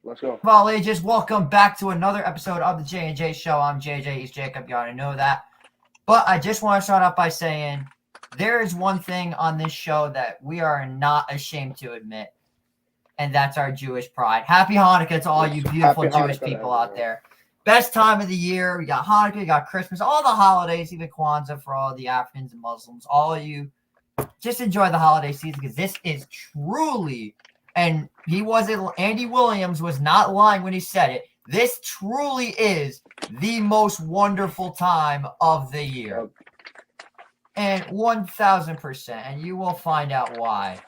Let's go. Well, ages, welcome back to another episode of the J&J Show. I'm JJ, he's Jacob, you already know that. But I just want to start off by saying there is one thing on this show that we are not ashamed to admit, and that's our Jewish pride. Happy Hanukkah to all you beautiful Jewish people out there. Best time of the year. We got Hanukkah, we got Christmas, all the holidays, even Kwanzaa for all the Africans and Muslims. All of you, just enjoy the holiday season because this is truly, and Andy Williams was not lying when he said it, this truly is the most wonderful time of the year. And 1,000%, and you will find out why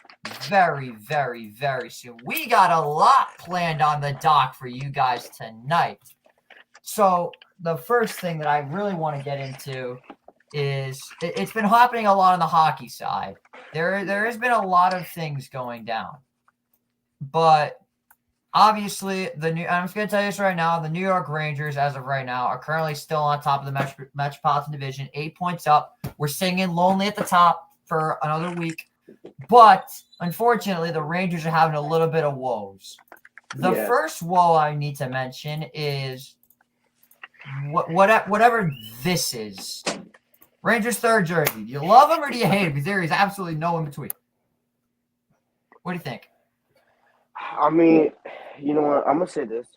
very, very, very soon. We got a lot planned on the dock for you guys tonight. So the first thing that I really want to get into is it's been happening a lot on the hockey side. There has been a lot of things going down. But obviously, I'm just going to tell you this right now, the New York Rangers, as of right now, are currently still on top of the Metropolitan Division, 8 points up. We're singing lonely at the top for another week. But, unfortunately, the Rangers are having a little bit of woes. The first woe I need to mention is whatever this is. Rangers third jersey. Do you love him or do you hate him? Because there is absolutely no in between. What do you think? I mean, you know what? I'm gonna say this: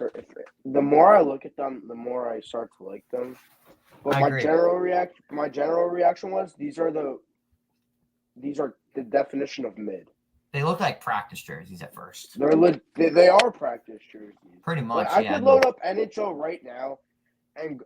the more I look at them, the more I start to like them. But my general reaction was these are the definition of mid. They look like practice jerseys at first. They are practice jerseys. Pretty much. I could load up NHL right now, and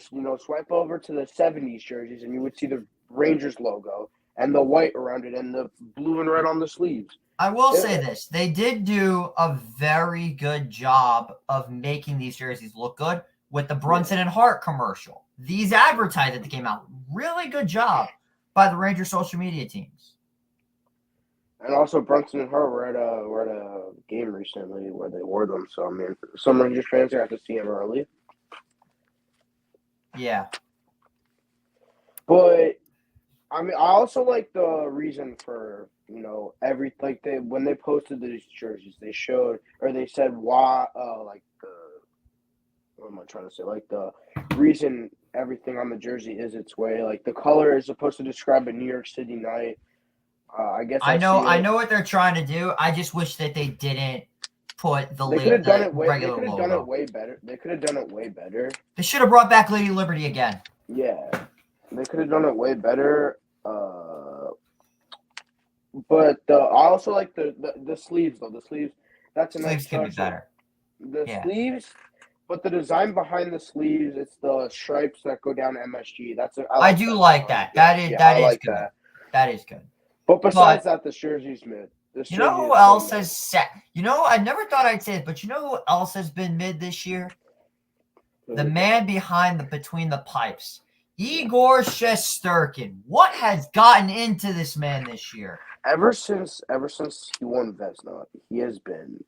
swipe over to the '70s jerseys, and you would see the Rangers logo and the white around it and the blue and red on the sleeves. I will say this. They did do a very good job of making these jerseys look good with the Brunson and Hart commercial. These advertised that came out. Really good job by the Rangers social media teams. And also Brunson and Hart were at a game recently where they wore them. So, I mean, some Rangers fans got to see them early. Yeah. But, I mean, I also like the reason for, when they posted these jerseys, they said why, what am I trying to say? Like the reason everything on the jersey is its way. Like the color is supposed to describe a New York City night. I guess I know what they're trying to do. I just wish that they didn't put the regular logo. They could have done it way better. They could have done it way better. They should have brought back Lady Liberty again. Yeah, they could have done it way better. But I also like the sleeves though. The sleeves, that's a nice touch. Sleeves can be better. The sleeves, but the design behind the sleeves, it's the stripes that go down to MSG. I do like that. That is good. That is good. But besides that, the jersey's mid. You know who else has set? I never thought I'd say it, but you know who else has been mid this year? The man between the pipes, Igor Shesterkin. What has gotten into this man this year? Ever since he won Vezina, he has been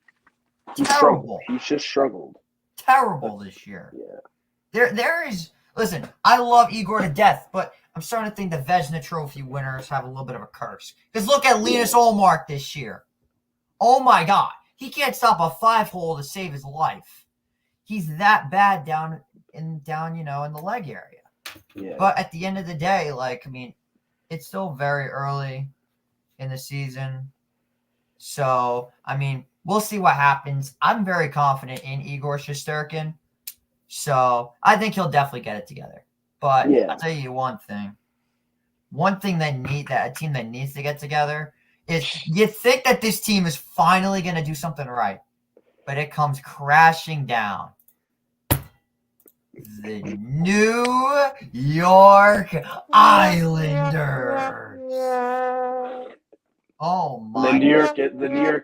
terrible. He's just struggled. Terrible this year. Yeah. There is. Listen, I love Igor to death, but I'm starting to think the Vezina Trophy winners have a little bit of a curse. Because look at Linus Ullmark this year. Oh my God, he can't stop a 5-hole to save his life. He's that bad down in the leg area. Yeah. But at the end of the day, it's still very early in the season. So, we'll see what happens. I'm very confident in Igor Shesterkin. So, I think he'll definitely get it together. But I'll tell you one thing. One thing that a team that needs to get together is you think that this team is finally going to do something right. But it comes crashing down. The New York Islanders. Oh my! The New York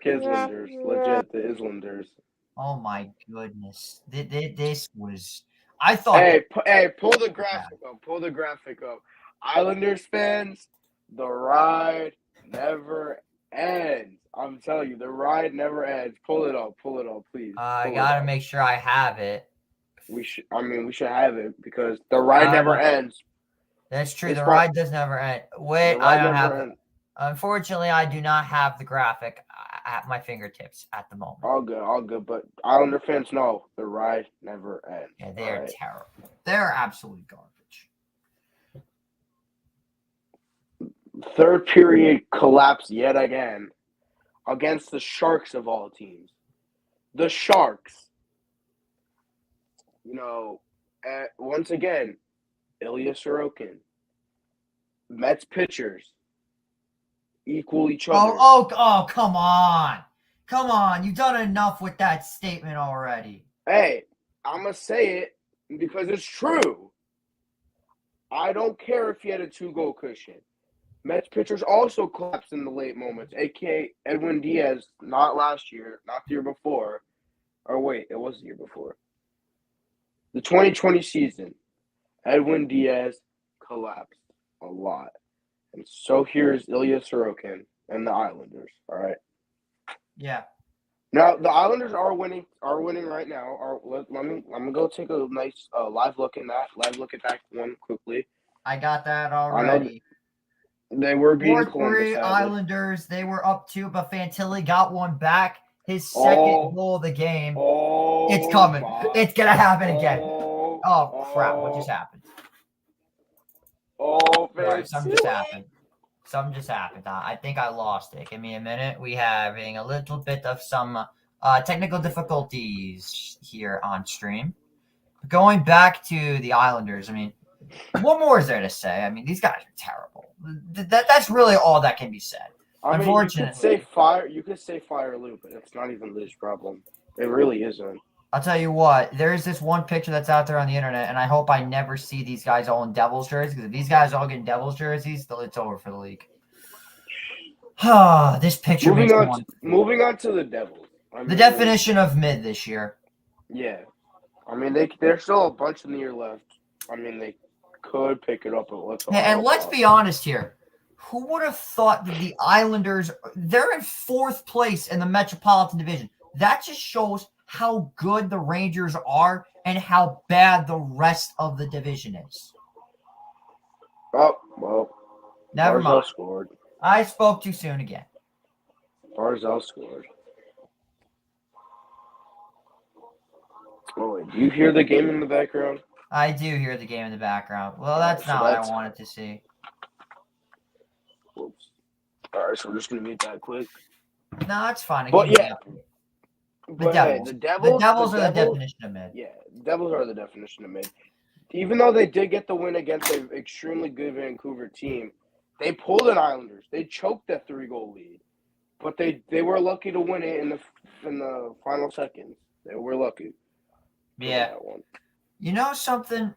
Islanders, legit the Islanders. Oh my goodness! This was. I thought. Hey, pull the graphic up. Pull the graphic up. Islanders fans, the ride never ends. I'm telling you, the ride never ends. Pull it up, please. I gotta make sure I have it. We should have it because the ride never ends. That's true. The ride does never end. Wait, I don't have it. Unfortunately, I do not have the graphic. at my fingertips at the moment. All good. But Islander fans know the ride never ends. Yeah, they're alright? terrible. They're absolute garbage. Third period collapse yet again against the Sharks of all teams. The Sharks. Once again, Ilya Sorokin. Mets pitchers equal each other. Oh, come on. Come on. You've done enough with that statement already. Hey, I'm going to say it because it's true. I don't care if he had a 2-goal cushion. Mets pitchers also collapsed in the late moments, a.k.a. Edwin Diaz, not last year, not the year before. Or wait, it was the year before. The 2020 season, Edwin Diaz collapsed a lot. And so here's Ilya Sorokin and the Islanders, all right? Yeah. Now, the Islanders are winning right now. I'm going to go take a nice live look at that one quickly. I got that already. They were beating 4-3 Columbus. Islanders. They were up 2, but Fantilli got one back. His second goal of the game. It's coming. It's going to happen again. Oh, crap. What just happened? Right, something just happened. I think I lost it. Give me a minute. We having a little bit of some technical difficulties here on stream. Going back to the Islanders, I mean, what more is there to say? I mean, these guys are terrible. That's really all that can be said. Unfortunately, you could say fire Lou, but it's not even Lou's problem. It really isn't. I'll tell you what, there's this one picture that's out there on the internet, and I hope I never see these guys all in Devils jerseys, because if these guys all get in Devils jerseys, it's over for the league. This picture moving on to the Devils. The definition of mid this year. Yeah. I mean, there's still a bunch in the year left. I mean, they could pick it up, but let's be honest here. Who would have thought that the Islanders, they're in 4th place in the Metropolitan Division. That just shows how good the Rangers are and how bad the rest of the division is. Oh, well. Never mind. Scored. I spoke too soon again. Barzal scored. Oh, wait, do you hear the game in the background? I do hear the game in the background. Well, that's not what I wanted to see. Whoops. All right, so we're just going to mute that quick. No, it's fine. But yeah. The Devils are the definition of mid. Yeah, Devils are the definition of mid. Even though they did get the win against an extremely good Vancouver team, they pulled an Islanders. They choked that 3-goal lead, but they were lucky to win it in the final seconds. They were lucky. Yeah. You know something?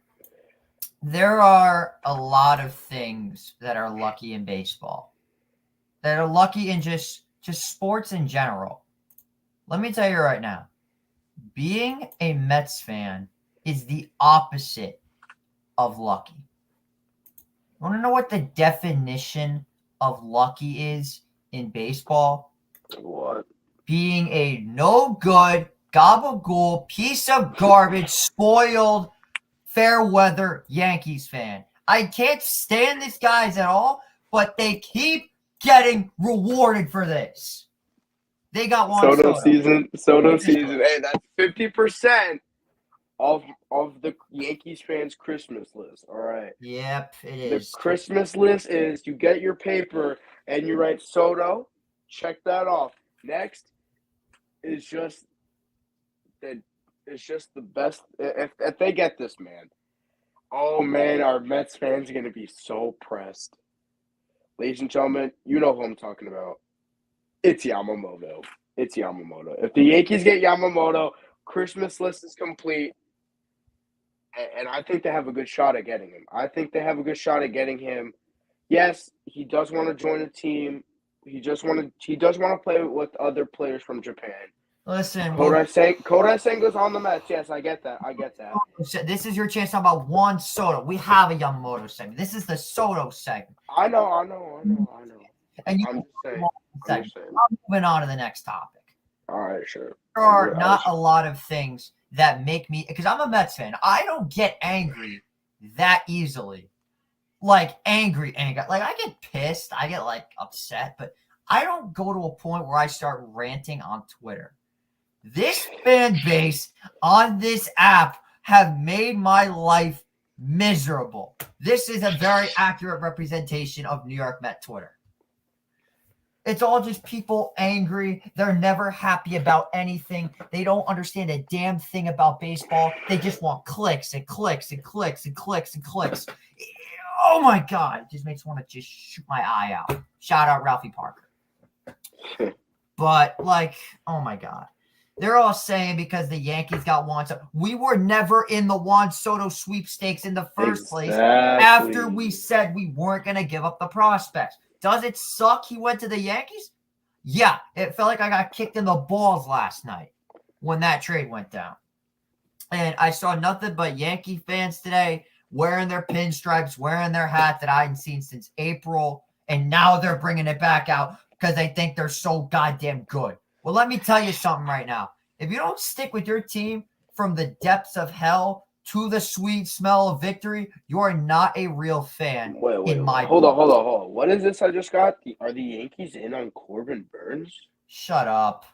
There are a lot of things that are lucky in baseball, that are lucky in just sports in general. Let me tell you right now, being a Mets fan is the opposite of lucky. You want to know what the definition of lucky is in baseball? What? Being a no good, gabagool, piece of garbage, spoiled, fair weather Yankees fan. I can't stand these guys at all, but they keep getting rewarded for this. They got one Soto season. Hey, that's 50% of the Yankees fans' Christmas list. All right. Yep, it is. The Christmas list is you get your paper and you write Soto. Check that off. Next is just the best. If they get this, man. Oh man, our Mets fans are gonna be so pressed. Ladies and gentlemen, you know who I'm talking about. It's Yamamoto. If the Yankees get Yamamoto, Christmas list is complete. And I think they have a good shot at getting him. Yes, he does want to join a team. He does want to play with other players from Japan. Listen, Kodai Senga's on the Mets. Yes, I get that. This is your chance to talk about Juan Soto. We have a Yamamoto segment. This is the Soto segment. I know. And I'm just saying. Moving on to the next topic. All right, sure. There are not a lot of things that make me, because I'm a Mets fan, I don't get angry that easily. Like angry. Like I get pissed, I get like upset, but I don't go to a point where I start ranting on Twitter. This fan base on this app have made my life miserable. This is a very accurate representation of New York Met Twitter. It's all just people angry. They're never happy about anything. They don't understand a damn thing about baseball. They just want clicks and clicks and clicks and clicks and clicks. Oh my God. It just makes me want to just shoot my eye out. Shout out Ralphie Parker. But, like, oh my God. They're all saying because the Yankees got Juan Soto. We were never in the Juan Soto sweepstakes in the first place after we said we weren't going to give up the prospects. Does it suck he went to the Yankees? Yeah, it felt like I got kicked in the balls last night when that trade went down. And I saw nothing but Yankee fans today wearing their pinstripes, wearing their hat that I hadn't seen since April. And now they're bringing it back out because they think they're so goddamn good. Well, let me tell you something right now. If you don't stick with your team from the depths of hell to the sweet smell of victory, you are not a real fan. Wait. Hold on. What is this I just got? Are the Yankees in on Corbin Burns? Shut up.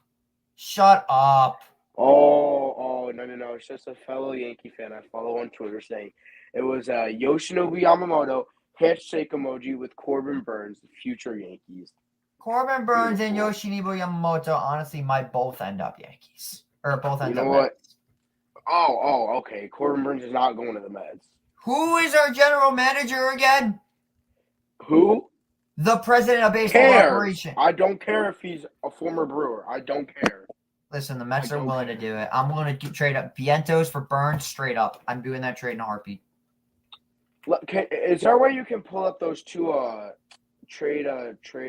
Oh, no. It's just a fellow Yankee fan I follow on Twitter saying it was Yoshinobu Yamamoto, handshake emoji with Corbin Burns, the future Yankees. Corbin Burns and Yoshinobu Yamamoto honestly might both end up Yankees. Or both end up what? Mets. Oh, okay. Corbin Burns is not going to the Mets. Who is our general manager again? Who? The president of baseball operation. I don't care if he's a former Brewer. I don't care. Listen, the Mets are willing to do it. I'm willing to trade up Vientos for Burns straight up. I'm doing that trade in a heartbeat. Is there a way you can pull up those two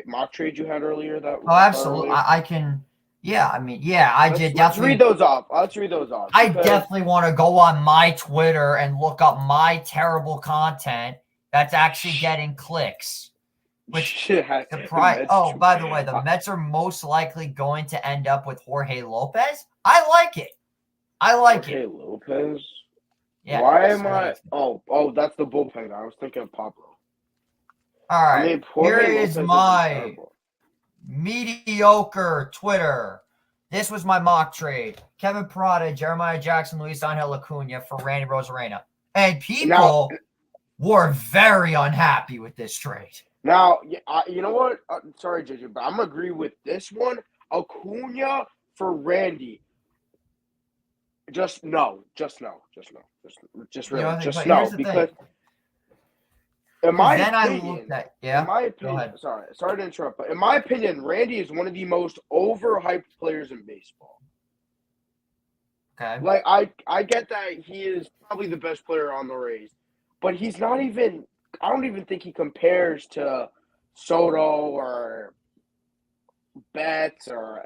mock trades you had earlier? Absolutely. I can. Yeah, I mean, yeah, I did definitely. Let's read those off. Let's read those off. I definitely want to go on my Twitter and look up my terrible content that's actually getting clicks. Which by the way, the Mets are most likely going to end up with Jorge Lopez. I like it. Jorge Lopez? Yeah. Why am I? Oh, that's the bullpen guy. I was thinking of Pablo. All right. Here is my mediocre Twitter. This was my mock trade. Kevin Parada, Jeremiah Jackson, Luis Angel Acuna for Randy Rosarena. And people were very unhappy with this trade. Now, you know what? Sorry, JJ, but I'm going to agree with this one. Acuna for Randy. Just no. Just no. Because in my opinion, sorry to interrupt, but in my opinion, Randy is one of the most overhyped players in baseball. Okay. Like I get that he is probably the best player on the Rays, but he's not even. I don't even think he compares to Soto or Betts or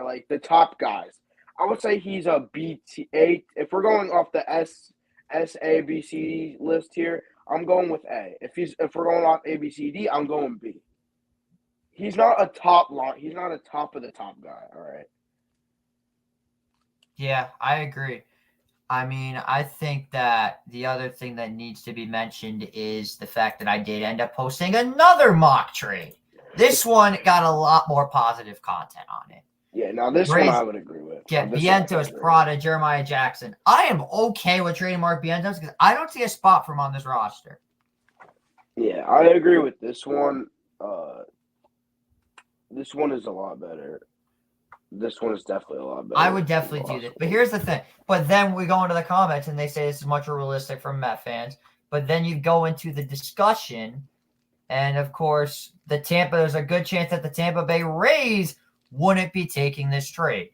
like the top guys. I would say he's a B8. If we're going off the S-A-B-C list here, I'm going with A. If we're going off A-B-C-D, I'm going B. He's not a top line. He's not a top of the top guy. All right. Yeah, I agree. I mean, I think that the other thing that needs to be mentioned is the fact that I did end up posting another mock trade. This one got a lot more positive content on it. Yeah, now this one I would agree with. Yeah, Vientos, Parada, Jeremiah Jackson. I am okay with trading Mark Vientos because I don't see a spot for him on this roster. Yeah, I agree with this one. This one is a lot better. This one is definitely a lot better. I would definitely do this. But here's the thing. But then we go into the comments and they say this is much more realistic from Met fans. But then you go into the discussion. And, of course, there's a good chance that the Tampa Bay Rays wouldn't be taking this trade.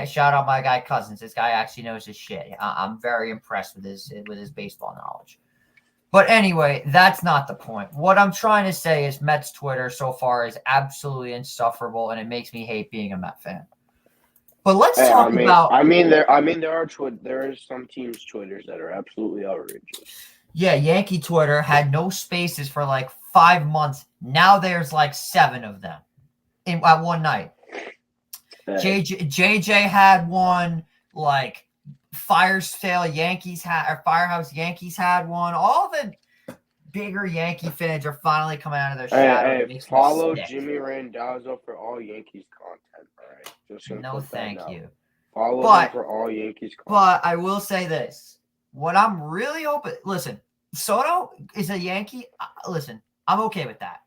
Shout out my guy Cousins. This guy actually knows his shit. I'm very impressed with his baseball knowledge. But anyway, that's not the point. What I'm trying to say is Mets Twitter so far is absolutely insufferable, and it makes me hate being a Met fan. But let's talk about. There are some teams' Twitters that are absolutely outrageous. Yeah, Yankee Twitter had no spaces for like 5 months. Now there's like 7 of them at one night. JJ had one, like Firehouse Yankees had one. All the bigger Yankee fans are finally coming out of their Hey, shadow. It hey, makes me follow sick. Jimmy Randazzo for all Yankees content. All right, just gonna No, put that thank out. you. Follow But- him for all Yankees content. But I will say this: what I'm really hoping. Listen, Soto is a Yankee. Listen, I'm okay with that.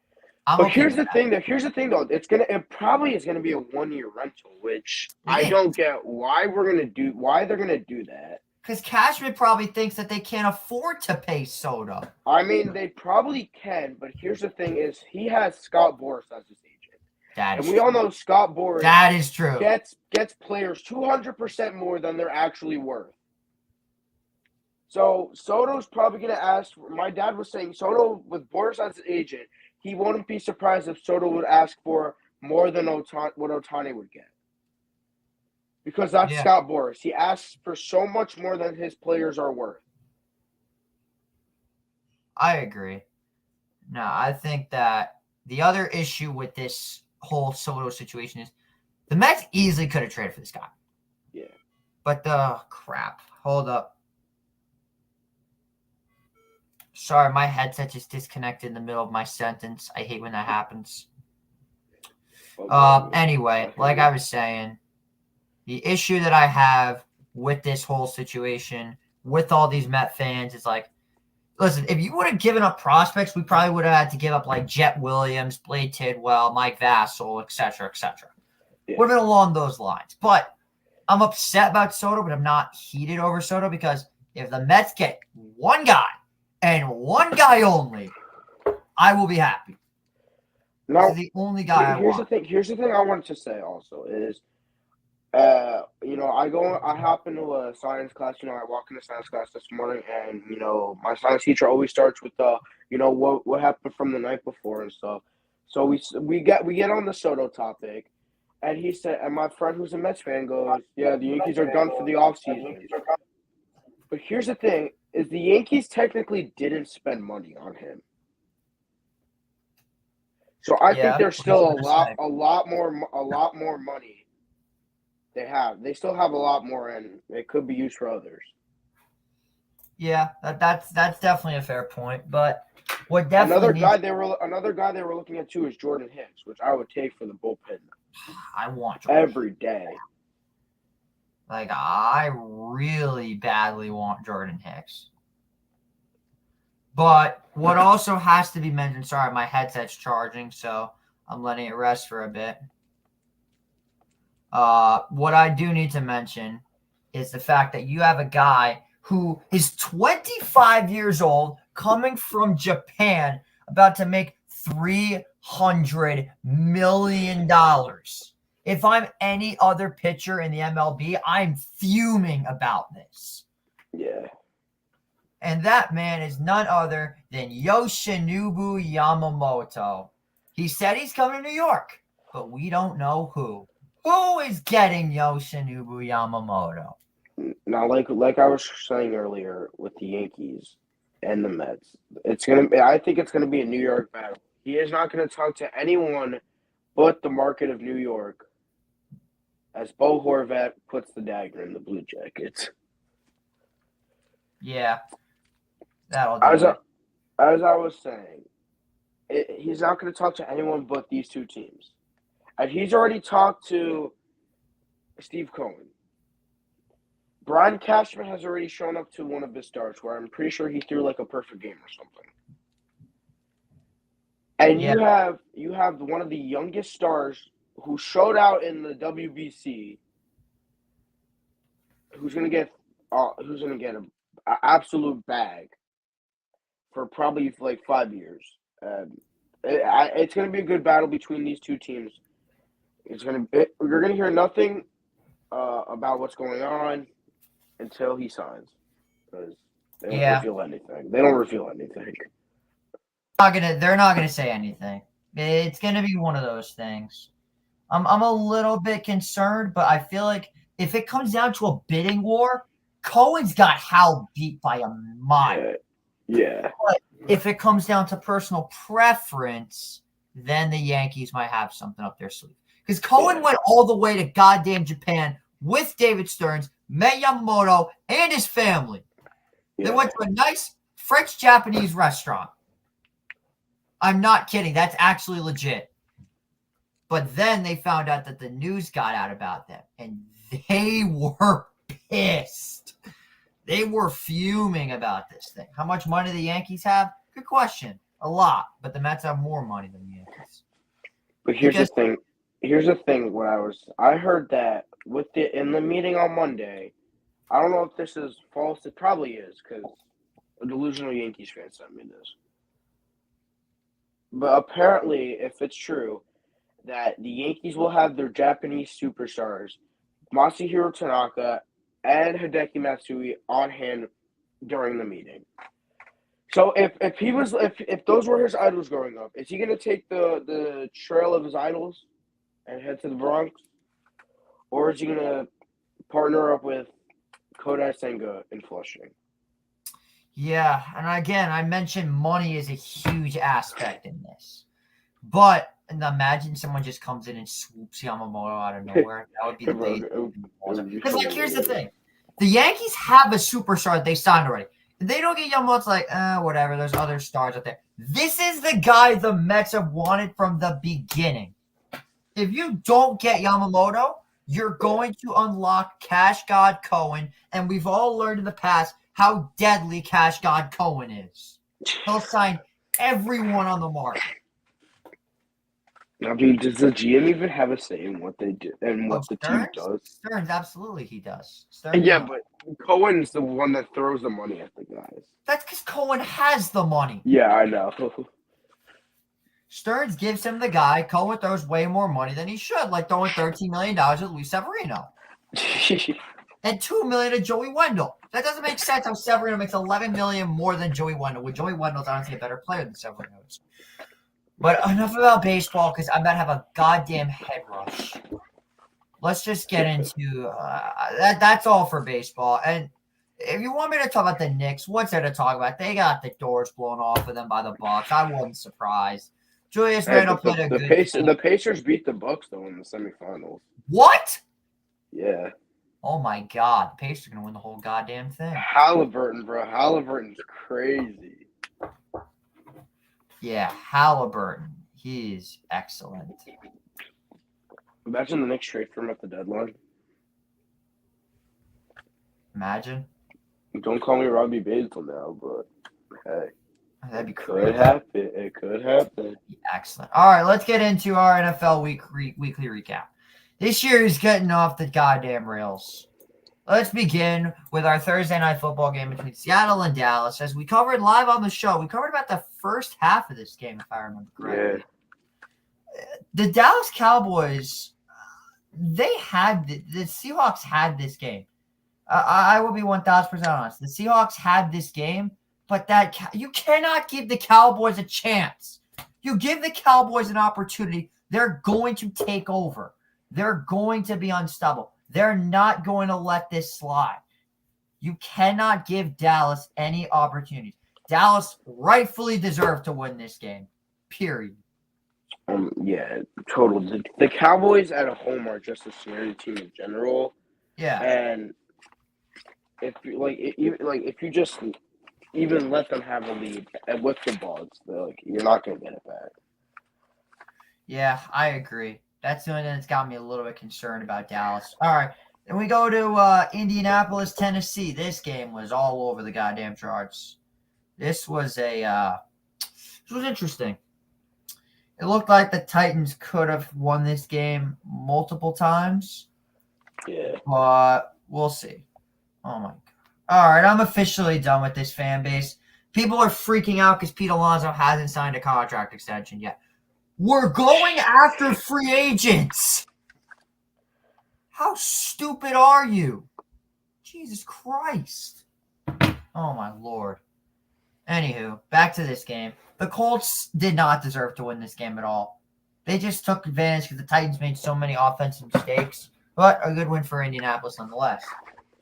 But here's the thing, though. Here's the thing, though. It probably is gonna be a 1-year rental, which I don't get why they're gonna do that. Because Cashman probably thinks that they can't afford to pay Soto. I mean, they probably can, but here's the thing: is he has Scott Boras as his agent, and we all know Scott Boras. That is true. Gets players 200% more than they're actually worth. So Soto's probably gonna ask. My dad was saying Soto with Boras as his agent. He wouldn't be surprised if Soto would ask for more than what Ohtani would get. Because that's Scott Boras. He asks for so much more than his players are worth. I agree. No, I think that the other issue with this whole Soto situation is the Mets easily could have traded for this guy. Yeah. But crap. Hold up. Sorry, my headset just disconnected in the middle of my sentence. I hate when that happens. Anyway, like I was saying, the issue that I have with this whole situation, with all these Met fans, is like, listen, if you would have given up prospects, we probably would have had to give up like Jet Williams, Blade Tidwell, Mike Vassell, etc., etc. Yeah. Would have been along those lines. But I'm upset about Soto, but I'm not heated over Soto because if the Mets get one guy and one guy only, I will be happy. Now, this is the only guy I want. Here's the thing I wanted to say also is, I hop into a science class. I walk into science class this morning, and my science teacher always starts with what happened from the night before and stuff. So we get on the Soto topic, and he said, and my friend who's a Mets fan goes, "Yeah, the Yankees are done for the offseason." But here's the thing: is the Yankees technically didn't spend money on him. So I think there's still a lot more money they have. They still have a lot more, and it could be used for others. Yeah, that's definitely a fair point. But what definitely another guy they were looking at too is Jordan Hicks, which I would take for the bullpen. I want Jordan every day. Like I really badly want Jordan Hicks. But what also has to be mentioned, sorry, my headset's charging, so I'm letting it rest for a bit. What I do need to mention is the fact that you have a guy who is 25 years old, coming from Japan, about to make $300 million. If I'm any other pitcher in the MLB, I'm fuming about this. Yeah. And that man is none other than Yoshinobu Yamamoto. He said he's coming to New York, but we don't know who. Who is getting Yoshinobu Yamamoto? Now, like I was saying earlier with the Yankees and the Mets, I think it's gonna be a New York battle. He is not gonna talk to anyone but the market of New York, as Bo Horvat puts the dagger in the Blue Jackets. Yeah. That'll do it. As I was saying, he's not going to talk to anyone but these two teams. And he's already talked to Steve Cohen. Brian Cashman has already shown up to one of his starts where I'm pretty sure he threw like a perfect game or something. And you have one of the youngest stars who showed out in the WBC, who's going to get an absolute bag for probably like 5 years. It's going to be a good battle between these two teams. You're going to hear nothing about what's going on until he signs, because they don't reveal anything. They don't reveal anything. They're not gonna say anything. It's gonna be one of those things. I'm a little bit concerned, but I feel like if it comes down to a bidding war, Cohen's got Hal beat by a mile. Yeah. But if it comes down to personal preference, then the Yankees might have something up their sleeve. Because Cohen went all the way to goddamn Japan with David Stearns, met Yamamoto, and his family. They went to a nice French-Japanese restaurant. I'm not kidding. That's actually legit. But then they found out that the news got out about them, and they were pissed. They were fuming about this thing. How much money the Yankees have? Good question. A lot, but the Mets have more money than the Yankees. But here's the thing. Here's the thing. I heard that in the meeting on Monday. I don't know if this is false. It probably is because a delusional Yankees fan sent me this. But apparently, if it's true, that the Yankees will have their Japanese superstars, Masahiro Tanaka and Hideki Matsui, on hand during the meeting. So if those were his idols growing up, is he gonna take the trail of his idols and head to the Bronx, or is he gonna partner up with Kodai Senga in Flushing? Yeah, and again, I mentioned money is a huge aspect in this, but imagine someone just comes in and swoops Yamamoto out of nowhere. That would be the base. Because here's the thing: the Yankees have a superstar that they signed already. If they don't get Yamamoto, it's like, whatever. There's other stars out there. This is the guy the Mets have wanted from the beginning. If you don't get Yamamoto, you're going to unlock Cash God Cohen, and we've all learned in the past how deadly Cash God Cohen is. He'll sign everyone on the market. I mean, does the GM even have a say in what they do and what the team does? Stearns, absolutely, he does. But Cohen's the one that throws the money at the guys. That's because Cohen has the money. Yeah, I know. Stearns gives him the guy. Cohen throws way more money than he should, like throwing $13 million at Luis Severino. And $2 million to Joey Wendell. That doesn't make sense how Severino makes $11 million more than Joey Wendell, when Joey Wendell's honestly a better player than Severino is. But enough about baseball, because I'm about to have a goddamn head rush. Let's just get into that's all for baseball. And if you want me to talk about the Knicks, what's there to talk about? They got the doors blown off of them by the Bucks. I wasn't surprised. Julius Randle played a good game. The Pacers beat the Bucks, though, in the semifinals. What? Yeah. Oh, my God. The Pacers are going to win the whole goddamn thing. Halliburton, bro. Halliburton's crazy. Yeah, Halliburton. He is excellent. Imagine the Knicks trade for him at the deadline. Imagine. Don't call me Robbie Basil now, but hey. That'd be crazy. It could happen. Excellent. All right, let's get into our NFL weekly recap. This year is getting off the goddamn rails. Let's begin with our Thursday night football game between Seattle and Dallas. As we covered live on the show, we covered about the first half of this game, if I remember correctly. Yeah. The Dallas Cowboys, the Seahawks had this game. I will be 1,000% honest. The Seahawks had this game, but you cannot give the Cowboys a chance. You give the Cowboys an opportunity, they're going to take over. They're going to be unstoppable. They're not going to let this slide. You cannot give Dallas any opportunities. Dallas rightfully deserved to win this game. Period. Yeah, totally. The Cowboys at home are just a scary team in general. Yeah. And if you just even let them have a lead with the ball, you're not going to get it back. Yeah, I agree. That's the only thing that's got me a little bit concerned about Dallas. All right. Then we go to Indianapolis, Tennessee. This game was all over the goddamn charts. This was interesting. It looked like the Titans could have won this game multiple times. Yeah. But we'll see. Oh, my God. All right, I'm officially done with this fan base. People are freaking out because Pete Alonso hasn't signed a contract extension yet. We're going after free agents. How stupid are you? Jesus Christ. Oh, my Lord. Anywho, back to this game. The Colts did not deserve to win this game at all. They just took advantage because the Titans made so many offensive mistakes. But a good win for Indianapolis nonetheless.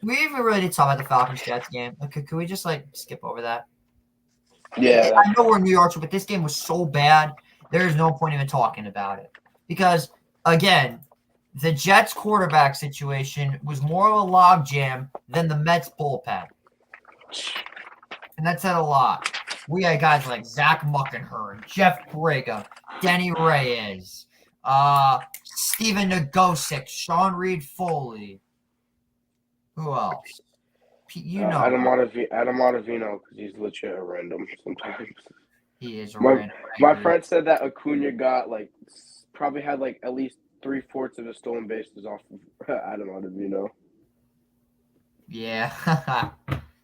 We even really did talk about the Falcons-Jets game. Okay, could we just, skip over that? Yeah. I know we're New York, but this game was so bad, there's no point even talking about it. Because, again, the Jets quarterback situation was more of a logjam than the Mets bullpen. And that said a lot. We had guys like Zach Muckenhurn, Jeff Brigham, Denny Reyes, Steven Nagosic, Sean Reed Foley. Who else? You know, Adam Ottavino, because he's legit a random sometimes. he is a My random. my friend said that Acuna got probably had at least 3/4 of his stolen bases off of Adam Ottavino. Yeah,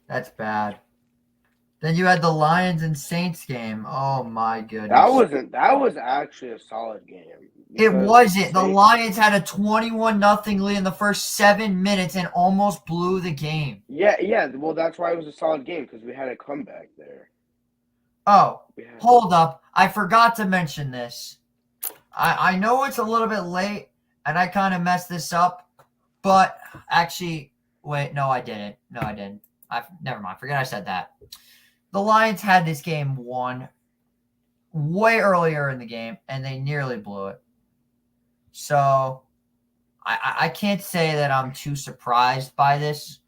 that's bad. Then you had the Lions and Saints game. Oh my goodness. That was actually a solid game. It wasn't. The Lions had a 21-0 lead in the first 7 minutes and almost blew the game. Yeah. Well, that's why it was a solid game, because we had a comeback there. Oh, hold up. I forgot to mention this. I know it's a little bit late, and I kind of messed this up, but actually, wait, no, I didn't. Never mind. Forget I said that. The Lions had this game won way earlier in the game, and they nearly blew it. So I can't say that I'm too surprised by this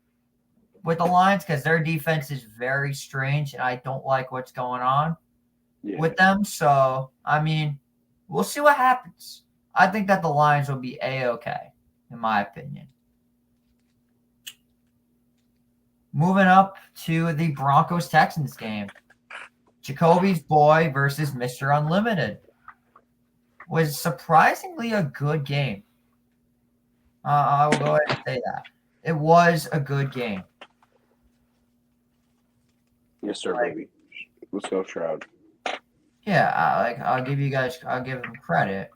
with the Lions, because their defense is very strange, and I don't like what's going on with them. So, I mean, we'll see what happens. I think that the Lions will be A-okay, in my opinion. Moving up to the Broncos-Texans game. Jacoby's boy versus Mr. Unlimited. Was surprisingly a good game. I will go ahead and say that. It was a good game. Yes, sir, baby. Let's go, Shroud. Yeah, I'll give them credit.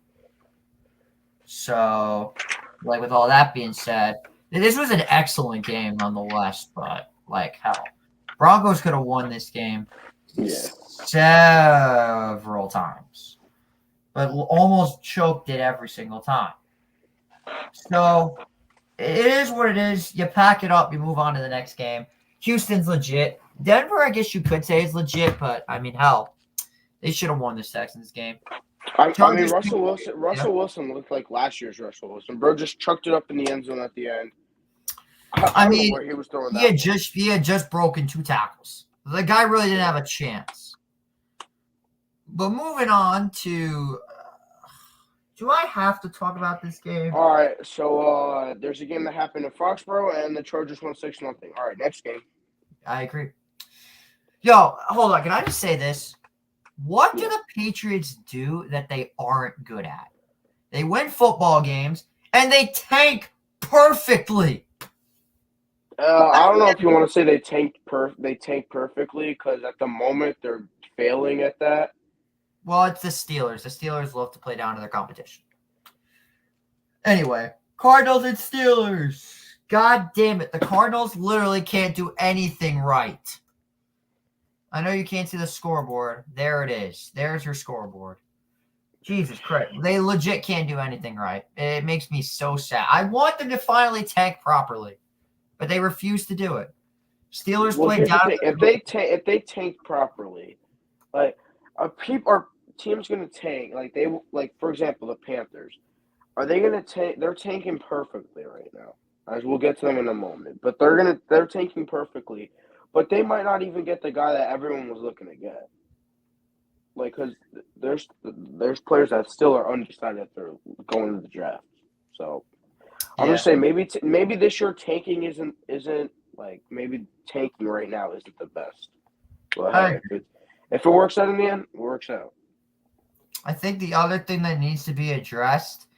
So, with all that being said, this was an excellent game nonetheless, but hell, Broncos could have won this game several times, but almost choked it every single time. So it is what it is. You pack it up, you move on to the next game. Houston's legit. Denver, I guess you could say, is legit, but I mean, hell, they should have won this Texans game. I mean, Russell Wilson looked like last year's Russell Wilson. Bro just chucked it up in the end zone at the end. I don't know where he was throwing that. He had just broken 2 tackles. The guy really didn't have a chance. But moving on to, do I have to talk about this game? All right, so there's a game that happened in Foxborough, and the Chargers won 6-0. All right, next game. I agree. Yo, hold on. Can I just say this? What do the Patriots do that they aren't good at? They win football games, and they tank perfectly. I don't know if you want to say they tank perfectly, because at the moment they're failing at that. Well, it's the Steelers. The Steelers love to play down to their competition. Anyway, Cardinals and Steelers. God damn it. The Cardinals literally can't do anything right. I know you can't see the scoreboard. There it is. There's your scoreboard. Jesus Christ. They legit can't do anything right. It makes me so sad. I want them to finally tank properly, but they refuse to do it. Steelers play down. If they tank properly, team's gonna tank. For example, the Panthers. Are they gonna tank? They're tanking perfectly right now. As we'll get to them in a moment, but they're tanking perfectly. But they might not even get the guy that everyone was looking to get. Because there's players that still are undecided if they're going to the draft. So I'm just saying maybe this year tanking isn't maybe tanking right now isn't the best. But if it works out in the end, it works out. I think the other thing that needs to be addressed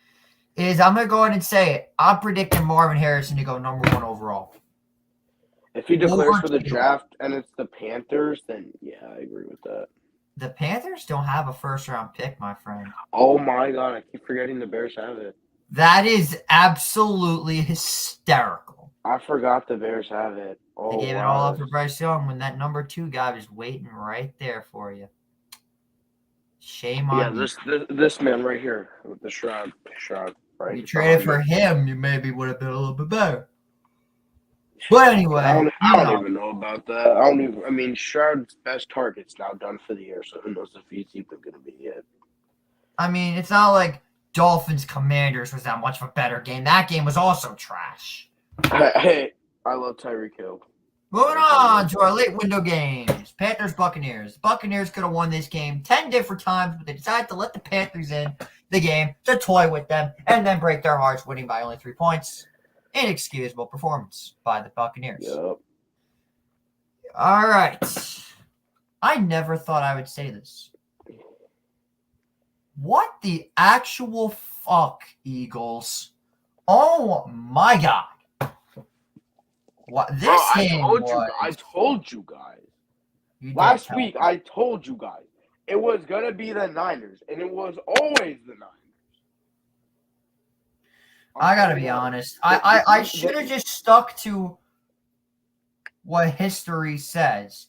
is, I'm going to go ahead and say it, I'm predicting Marvin Harrison to go number 1 overall. If he declares for the draft and it's the Panthers, then yeah, I agree with that. The Panthers don't have a first-round pick, my friend. Oh my God, I keep forgetting the Bears have it. That is absolutely hysterical. I forgot the Bears have it. Oh, they gave it all up for Bryce Young when that number 2 guy was waiting right there for you. Shame on you. Yeah, this man right here with the Shroud. Right. You traded for him, you maybe would have been a little bit better. But anyway, I don't even know about that. I mean, Shroud's best target's now done for the year, so who knows if he's even going to be it. I mean, it's not like Dolphins Commanders was that much of a better game. That game was also trash. Hey, I love Tyreek Hill. Moving on to our late window games. Panthers, Buccaneers. Buccaneers could have won this game 10 different times, but they decided to let the Panthers in the game to toy with them and then break their hearts, winning by only 3 points. Inexcusable performance by the Buccaneers. Yep. All right. I never thought I would say this. What the actual fuck, Eagles? Oh my God. What this Bro, game I told you guys. You did Last tell week, me. I told you guys. It was going to be the Niners, and it was always the Niners. I gotta be honest. I should have just stuck to what history says.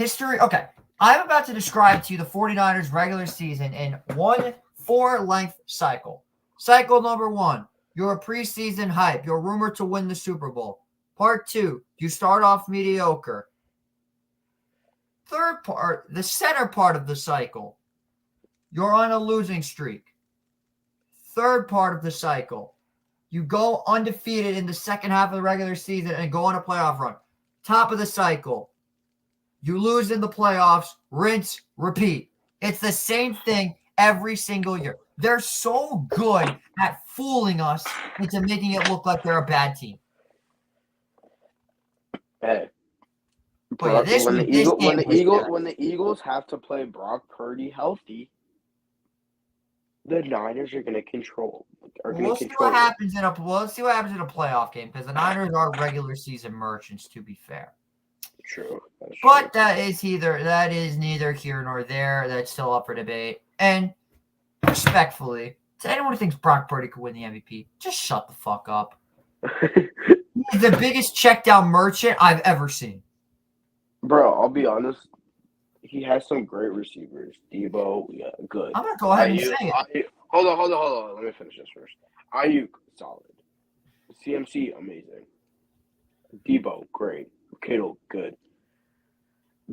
Okay. I'm about to describe to you the 49ers regular season in one 4-length cycle. Cycle number 1, your preseason hype. You're rumored to win the Super Bowl. Part 2, you start off mediocre. Third part, the center part of the cycle, you're on a losing streak. Third part of the cycle, you go undefeated in the second half of the regular season and go on a playoff run. Top of the cycle, you lose in the playoffs, rinse, repeat. It's the same thing every single year. They're so good at fooling us into making it look like they're a bad team. Hey. But yeah, when the Eagles have to play Brock Purdy healthy, the Niners are going to control. Let's see what happens in a playoff game, because the Niners are regular season merchants, to be fair. True. But that is neither here nor there. That's still up for debate. And respectfully, to anyone who thinks Brock Purdy could win the MVP, just shut the fuck up. He's the biggest check down merchant I've ever seen. Bro, I'll be honest. He has some great receivers. Debo, yeah, good. I'm gonna go ahead and say it. Hold on. Let me finish this first. Ayuk, solid. CMC, amazing. Debo, great. Kittle, good.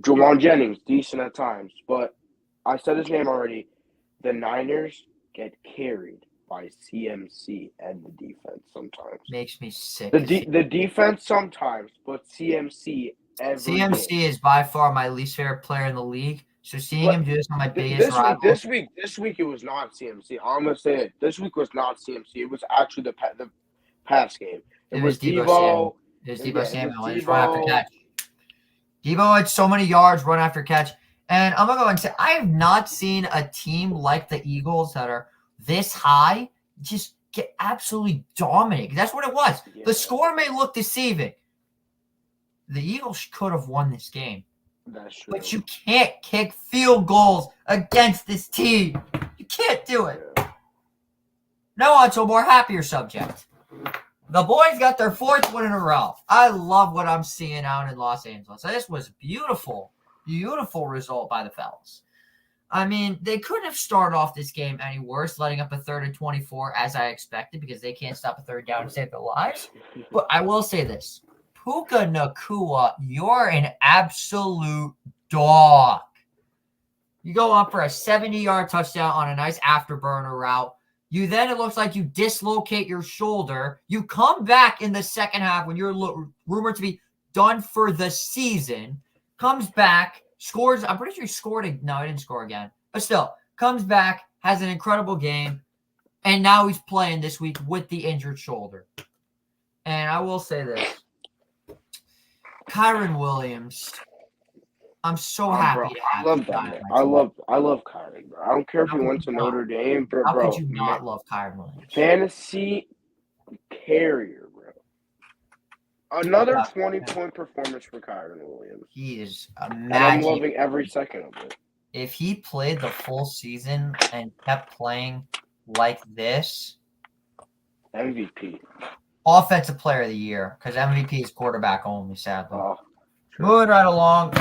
Jawan Jennings, decent at times. But I said his name already. The Niners get carried by CMC and the defense sometimes. Makes me sick. The defense sometimes, but CMC every CMC game. is by far my least favorite player in the league. So seeing him do this on my biggest rival. This week it was not CMC. I'm gonna say it. This week was not CMC. It was actually the pass game. It was Debo. It was Debo Samuel. It was run after catch. Debo had so many yards, run after catch. And I'm gonna go and say I have not seen a team like the Eagles that are this high just get absolutely dominated. That's what it was. Yeah. The score may look deceiving. The Eagles could have won this game. That's true. But you can't kick field goals against this team. You can't do it. Yeah. Now on to a more happier subject. The boys got their 4th win in a row. I love what I'm seeing out in Los Angeles. This was beautiful result by the fellas. I mean, they couldn't have started off this game any worse, letting up a 3rd and 24 as I expected, because they can't stop a 3rd down and save their lives. But I will say this. Puka Nacua, you're an absolute dog. You go up for a 70-yard touchdown on a nice afterburner route. You then, it looks like you dislocate your shoulder. You come back in the second half when you're rumored to be done for the season. Comes back, scores. I'm pretty sure he scored. No, he didn't score again. But still, comes back, has an incredible game. And now he's playing this week with the injured shoulder. And I will say this. Kyren Williams, I'm so happy to have him. I love Kyren, bro. I don't care if he went to Notre Dame, bro. How could you not love Kyren Williams? Fantasy carrier, bro. Another 20-point performance for Kyren Williams. He is a magic. And I'm loving every second of it. If he played the full season and kept playing like this, MVP. Offensive player of the year, because MVP is quarterback only, sadly. Oh, moving right along.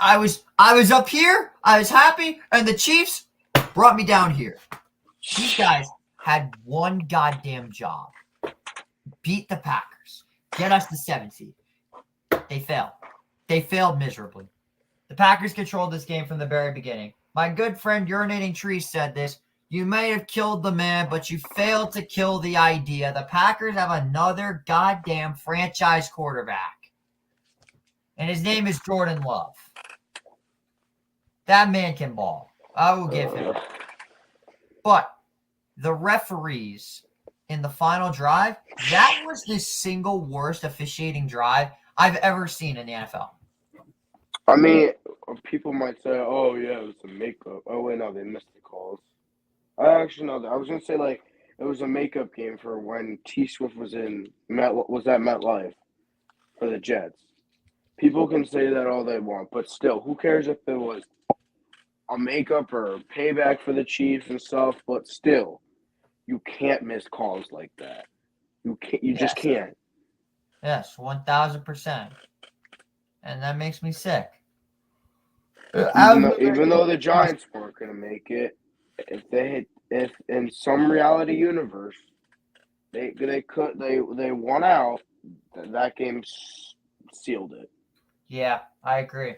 I was up here. I was happy, and the Chiefs brought me down here. These guys had one goddamn job. Beat the Packers. Get us the 7th seed. They failed. They failed miserably. The Packers controlled this game from the very beginning. My good friend Urinating Tree said this. You may have killed the man, but you failed to kill the idea. The Packers have another goddamn franchise quarterback. and his name is Jordan Love. That man can ball. I will give him. But the referees in the final drive, that was the single worst officiating drive I've ever seen in the NFL. I mean, people might say, "Oh yeah, it was a makeup." Oh wait, no, they missed the calls. I actually know that. I was gonna say like it was a makeup game for when T Swift was at MetLife for the Jets. People can say that all they want, but still, who cares if it was a makeup or a payback for the Chiefs and stuff? But still, you can't miss calls like that. You can't. You just can't. Yes, 1,000%, and that makes me sick. Even though the Giants weren't gonna make it, if in some reality universe they won out, that game sealed it. Yeah, I agree.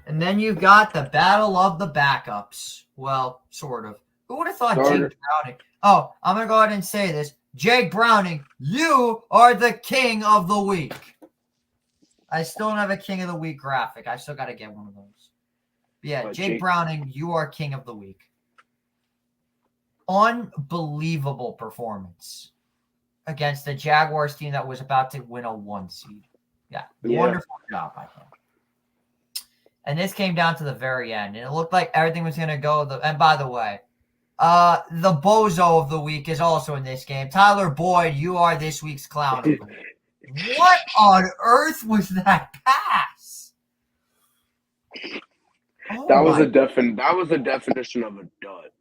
And then you got the battle of the backups. Well, sort of. Who would have thought Jake Browning? Oh, I'm going to go ahead and say this. Jake Browning, you are the king of the week. I still don't have a king of the week graphic. I still got to get one of those. But yeah, Jake Browning, you are king of the week. Unbelievable performance against the Jaguars team that was about to win a 1 seed. Yeah. Wonderful job by him. And this came down to the very end, and it looked like everything was going to go. And by the way, the bozo of the week is also in this game. Tyler Boyd, you are this week's clown of the week. What on earth was that pass? That was a definition of a dud.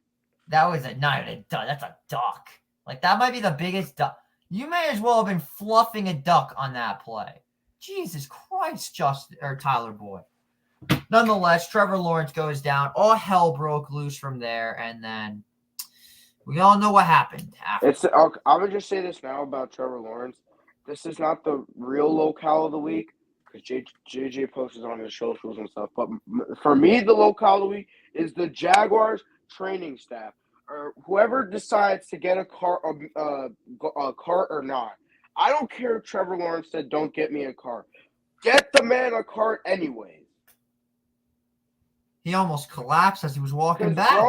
That was not a dud. That's a duck. Like, that might be the biggest duck. You may as well have been fluffing a duck on that play. Jesus Christ, Tyler Boyd. Nonetheless, Trevor Lawrence goes down. All hell broke loose from there, and then we all know what happened after. I would just say this now about Trevor Lawrence. This is not the real locale of the week because JJ posts on his socials and stuff. But for me, the locale of the week is the Jaguars training staff or whoever decides to get a car or not. I don't care if Trevor Lawrence said, "Don't get me a car." Get the man a cart anyways. He almost collapsed as he was walking back.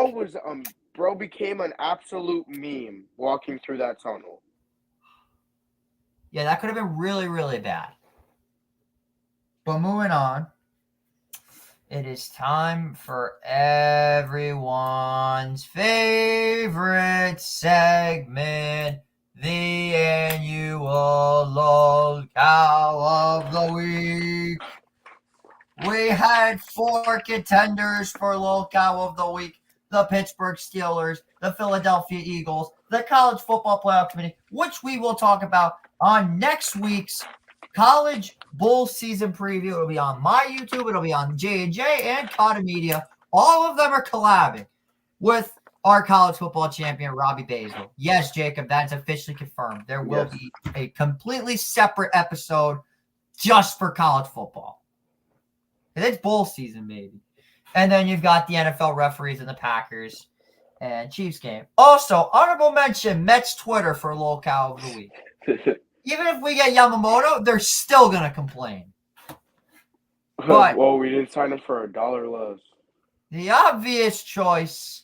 Bro became an absolute meme walking through that tunnel. Yeah, that could have been really, really bad. But moving on, it is time for everyone's favorite segment, the annual locale of the week. We had 4 contenders for locale of the week. The Pittsburgh Steelers, the Philadelphia Eagles, the College Football Playoff Committee, which we will talk about on next week's College Bowl season preview. It'll be on my YouTube. It'll be on J&J and Cotta Media. All of them are collabing with our college football champion, Robbie Basil. Yes, Jacob, that's officially confirmed. There will be a completely separate episode just for college football. It's bowl season, baby. And then you've got the NFL referees and the Packers and Chiefs game. Also, honorable mention, Mets Twitter for locale of the week. Even if we get Yamamoto, they're still going to complain. But well, we didn't sign him for $1 less. The obvious choice,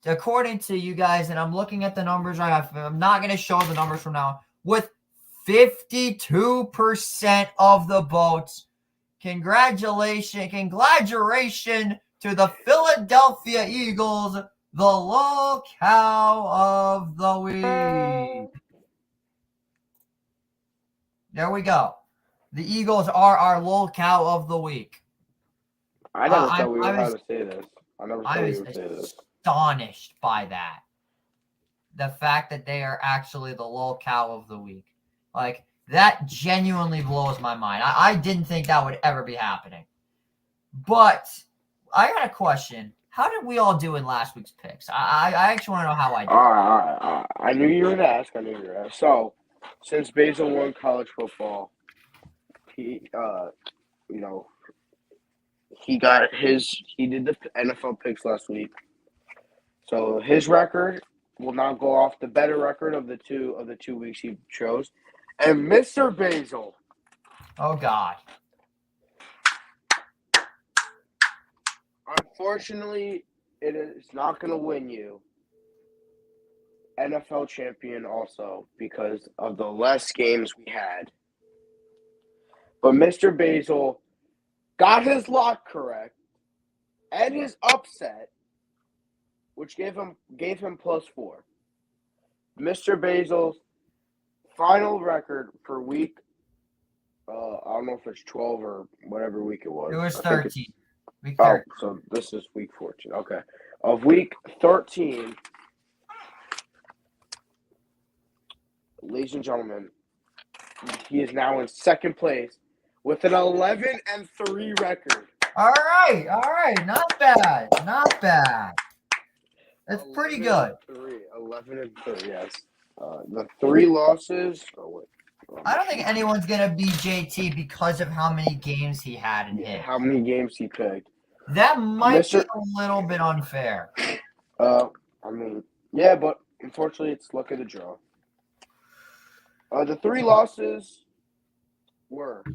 according to you guys, and I'm looking at the numbers right now, I'm not going to show the numbers from now, with 52% of the votes. Congratulations to the Philadelphia Eagles, the locale of the week. There we go. The Eagles are our locale of the week. I never thought we were going to say this. I was astonished by that. The fact that they are actually the locale of the week. Like, that genuinely blows my mind. I didn't think that would ever be happening. But I got a question. How did we all do in last week's picks? I actually want to know how I did. All right. I knew you were going to ask. So, since Basil won college football, he did the NFL picks last week. So his record will now go off the better record of the two weeks he chose. And Mr. Basil. Oh, God. Unfortunately, it is not going to win you NFL champion also because of the less games we had. But Mr. Basil got his lock correct and his upset, which gave him +4. Mr. Basil's final record for week, I don't know if it's 12 or whatever week it was. It was I think 13. Week Oh, 13. so this is week 14. Okay. Of week 13, ladies and gentlemen, he is now in second place with an 11-3 record. All right. Not bad. That's pretty good. 11-3, yes. The 3 losses. I don't think anyone's going to beat JT because of how many games he had in hit. How many games he picked. That might be a little bit unfair. I mean, yeah, but unfortunately, it's luck of the draw. The 3 losses were.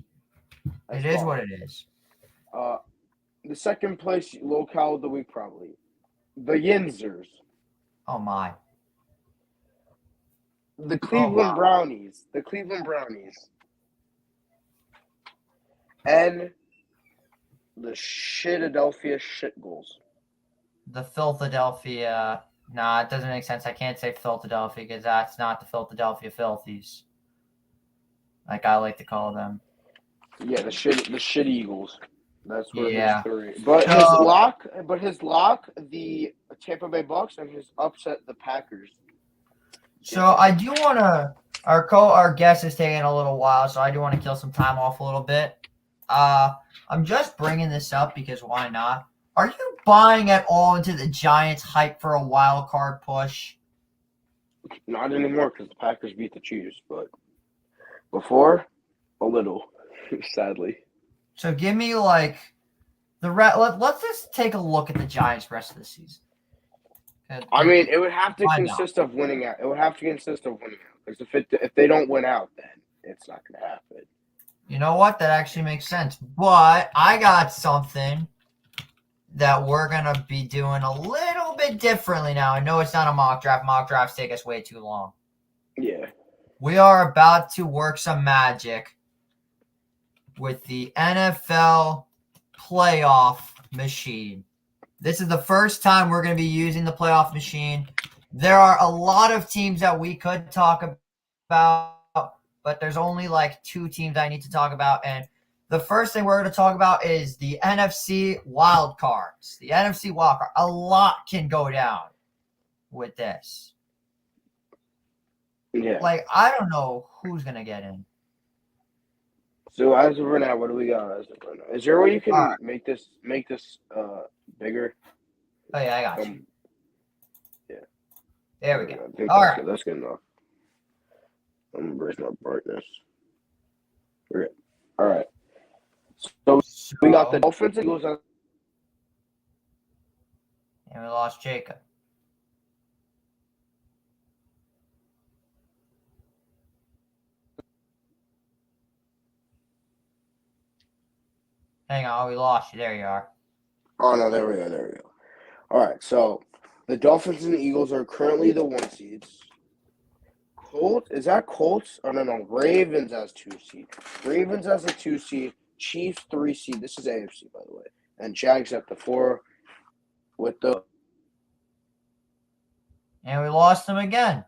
It is what it is. The second place locale of the week, probably. The Yinzers. Oh, my. The Cleveland Brownies. And the Philadelphia Shitgulls. The Philadelphia. Nah, it doesn't make sense. I can't say Philadelphia because that's not the Philadelphia Filthies. Like I like to call them. Yeah, the shit Eagles. That's what Yeah. his 3. But his lock, the Tampa Bay Bucks, and his upset, the Packers. So I do want to. Our guest is taking a little while, so I do want to kill some time off a little bit. I'm just bringing this up because why not? Are you buying at all into the Giants' hype for a wild card push? Not anymore because the Packers beat the Chiefs, but before, a little, sadly. So give me like let's just take a look at the Giants' rest of the season. I mean, it would have to consist of winning out. It would have to consist of winning out because if they don't win out, then it's not going to happen. You know what? That actually makes sense. But I got something that we're going to be doing a little bit differently now. I know it's not a mock draft. Mock drafts take us way too long. Yeah. We are about to work some magic with the NFL playoff machine. This is the first time we're going to be using the playoff machine. There are a lot of teams that we could talk about, but there's only like 2 teams I need to talk about. And the first thing we're going to talk about is the NFC wild cards. The NFC wild card. A lot can go down with this. Yeah. Like, I don't know who's going to get in. So as of right now, what do we got as of right now? Is there a way you can make this bigger? Oh yeah, I got you. Yeah. There we go. I think that's good enough. I'm gonna raise my brightness. We're good. All right. So we got the Dolphins and Eagles. And we lost Jacob. Hang on, we lost you. There you are. Oh, no, there we go. All right, so the Dolphins and the Eagles are currently the 1 seeds. Is that Colts? Oh, no, Ravens as 2 seed. Ravens as a 2 seed. Chiefs 3 seed. This is AFC, by the way. And Jags at the 4 with the... And we lost them again.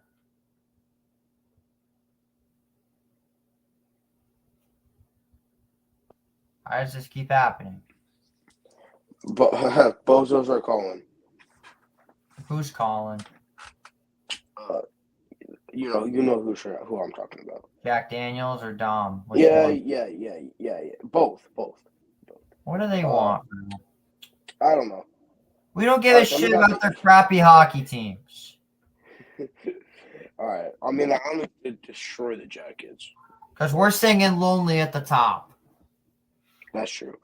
Why does this keep happening? Bozos are calling. Who's calling? You know who I'm talking about. Jack Daniels or Dom? Which Yeah. one? Both. What do they want? I don't know. We don't give a shit about their crappy hockey teams. All right. I mean, I want to destroy the Jackets. Because we're singing Lonely at the top. That's true.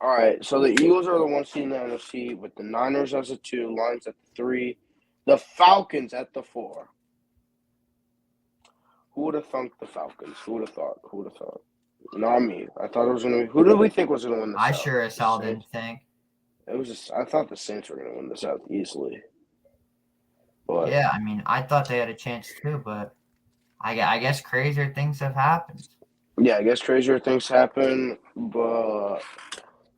All right. So the Eagles are the 1 seed in the NFC with the Niners as a 2, Lions at the 3, the Falcons at the 4. Who would have thunk the Falcons? Who would have thought? Not me. I thought it was going to be. Who did we think was going to win the I South? sure as hell didn't think. it was just I thought the Saints were gonna win this out easily, but Yeah, I mean, I thought they had a chance too, but I guess crazier things have happened. yeah, I guess crazier things happen. But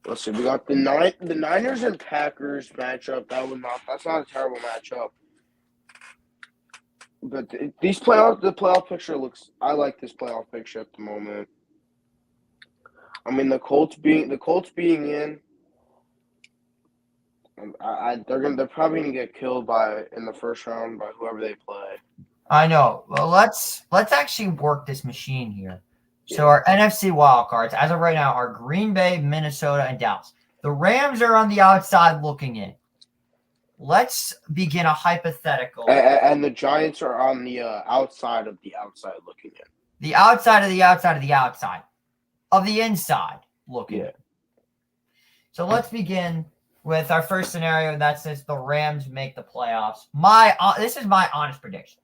let's see, we got the Niners and Packers matchup. That's not a terrible matchup. But the playoff picture looks. I like this playoff picture at the moment. I mean, the Colts being in, they're probably gonna get killed in the first round by whoever they play. I know. Well, let's actually work this machine here. So our NFC wildcards, as of right now, are Green Bay, Minnesota, and Dallas. The Rams are on the outside looking in. Let's begin a hypothetical. And the Giants are on the outside of the outside looking in. The outside of the outside of the outside of the inside looking in. So let's begin with our first scenario, and that says the Rams make the playoffs. This is my honest prediction.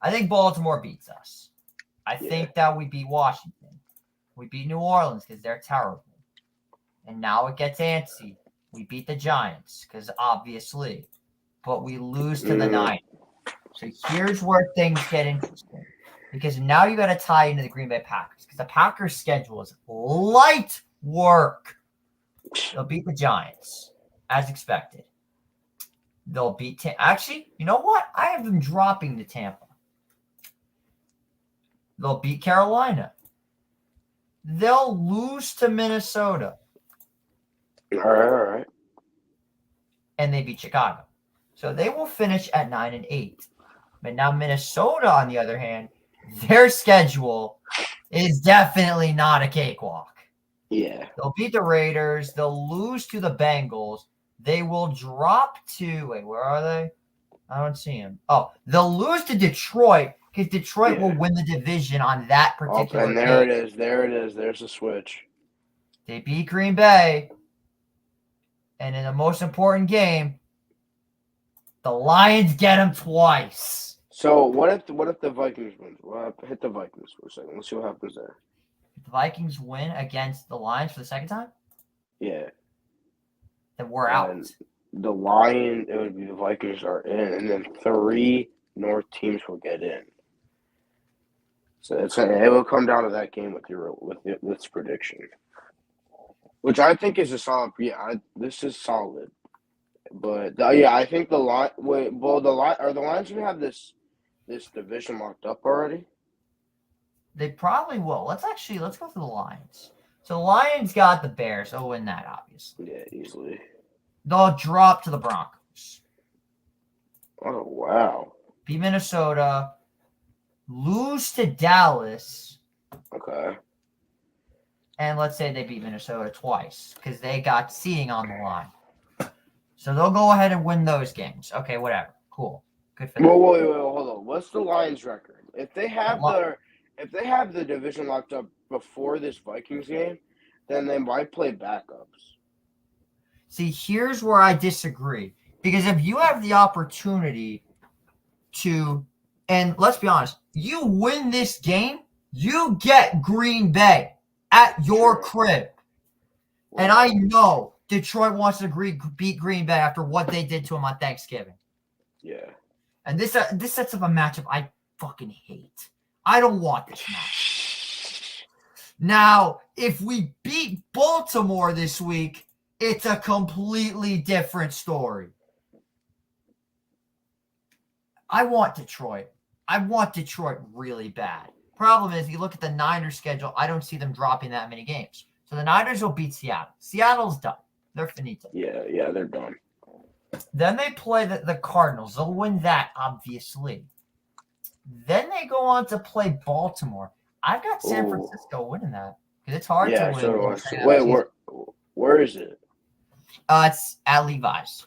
I think Baltimore beats us. I think that we beat Washington. We beat New Orleans because they're terrible. And now it gets antsy. We beat the Giants because obviously. But we lose to the Niners. So here's where things get interesting. Because now you got to tie into the Green Bay Packers. Because the Packers' schedule is light work. They'll beat the Giants, as expected. They'll beat Tampa. Actually, you know what? I have them dropping to Tampa. They'll beat Carolina. They'll lose to Minnesota. All right. And they beat Chicago. So they will finish at 9-8. But now Minnesota, on the other hand, their schedule is definitely not a cakewalk. Yeah. They'll beat the Raiders. They'll lose to the Bengals. They will drop to – wait, where are they? I don't see them. Oh, they'll lose to Detroit because Detroit will win the division on that particular and there it is. There it is. There's a switch. They beat Green Bay. And in the most important game, the Lions get them twice. So what if the Vikings win? Hit the Vikings for a second. Let's see what happens there. If the Vikings win against the Lions for the second time, yeah, then we're out. The Lions, it would be the Vikings are in, and then 3 North teams will get in. So it will come down to that game with this prediction, which I think is a solid. Yeah, this is solid. But I think the line. Wait, well, the Lions gonna have this division locked up already? They probably will. Let's go through the Lions. So the Lions got the Bears. They'll win that, obviously. Yeah, easily. They'll drop to the Broncos. Oh wow. Beat Minnesota. Lose to Dallas. Okay. And let's say they beat Minnesota twice because they got seeding on the line. So they'll go ahead and win those games. Okay, whatever. Cool. Good for them. Wait, hold on. What's the Lions' record? If they have the division locked up before this Vikings game, then they might play backups. See, here's where I disagree. Because if you have the opportunity to, and let's be honest, you win this game, you get Green Bay at your crib. And I know Detroit wants to beat Green Bay after what they did to him on Thanksgiving. Yeah. And this sets up a matchup I fucking hate. I don't want this match. Now, if we beat Baltimore this week, it's a completely different story. I want Detroit. I want Detroit really bad. Problem is, you look at the Niners schedule, I don't see them dropping that many games. So the Niners will beat Seattle. Seattle's done. They're finito. Yeah, they're done. Then they play the Cardinals. They'll win that, obviously. Then they go on to play Baltimore. I've got San Francisco winning that because it's hard to win. So wait, where is it? It's at Levi's.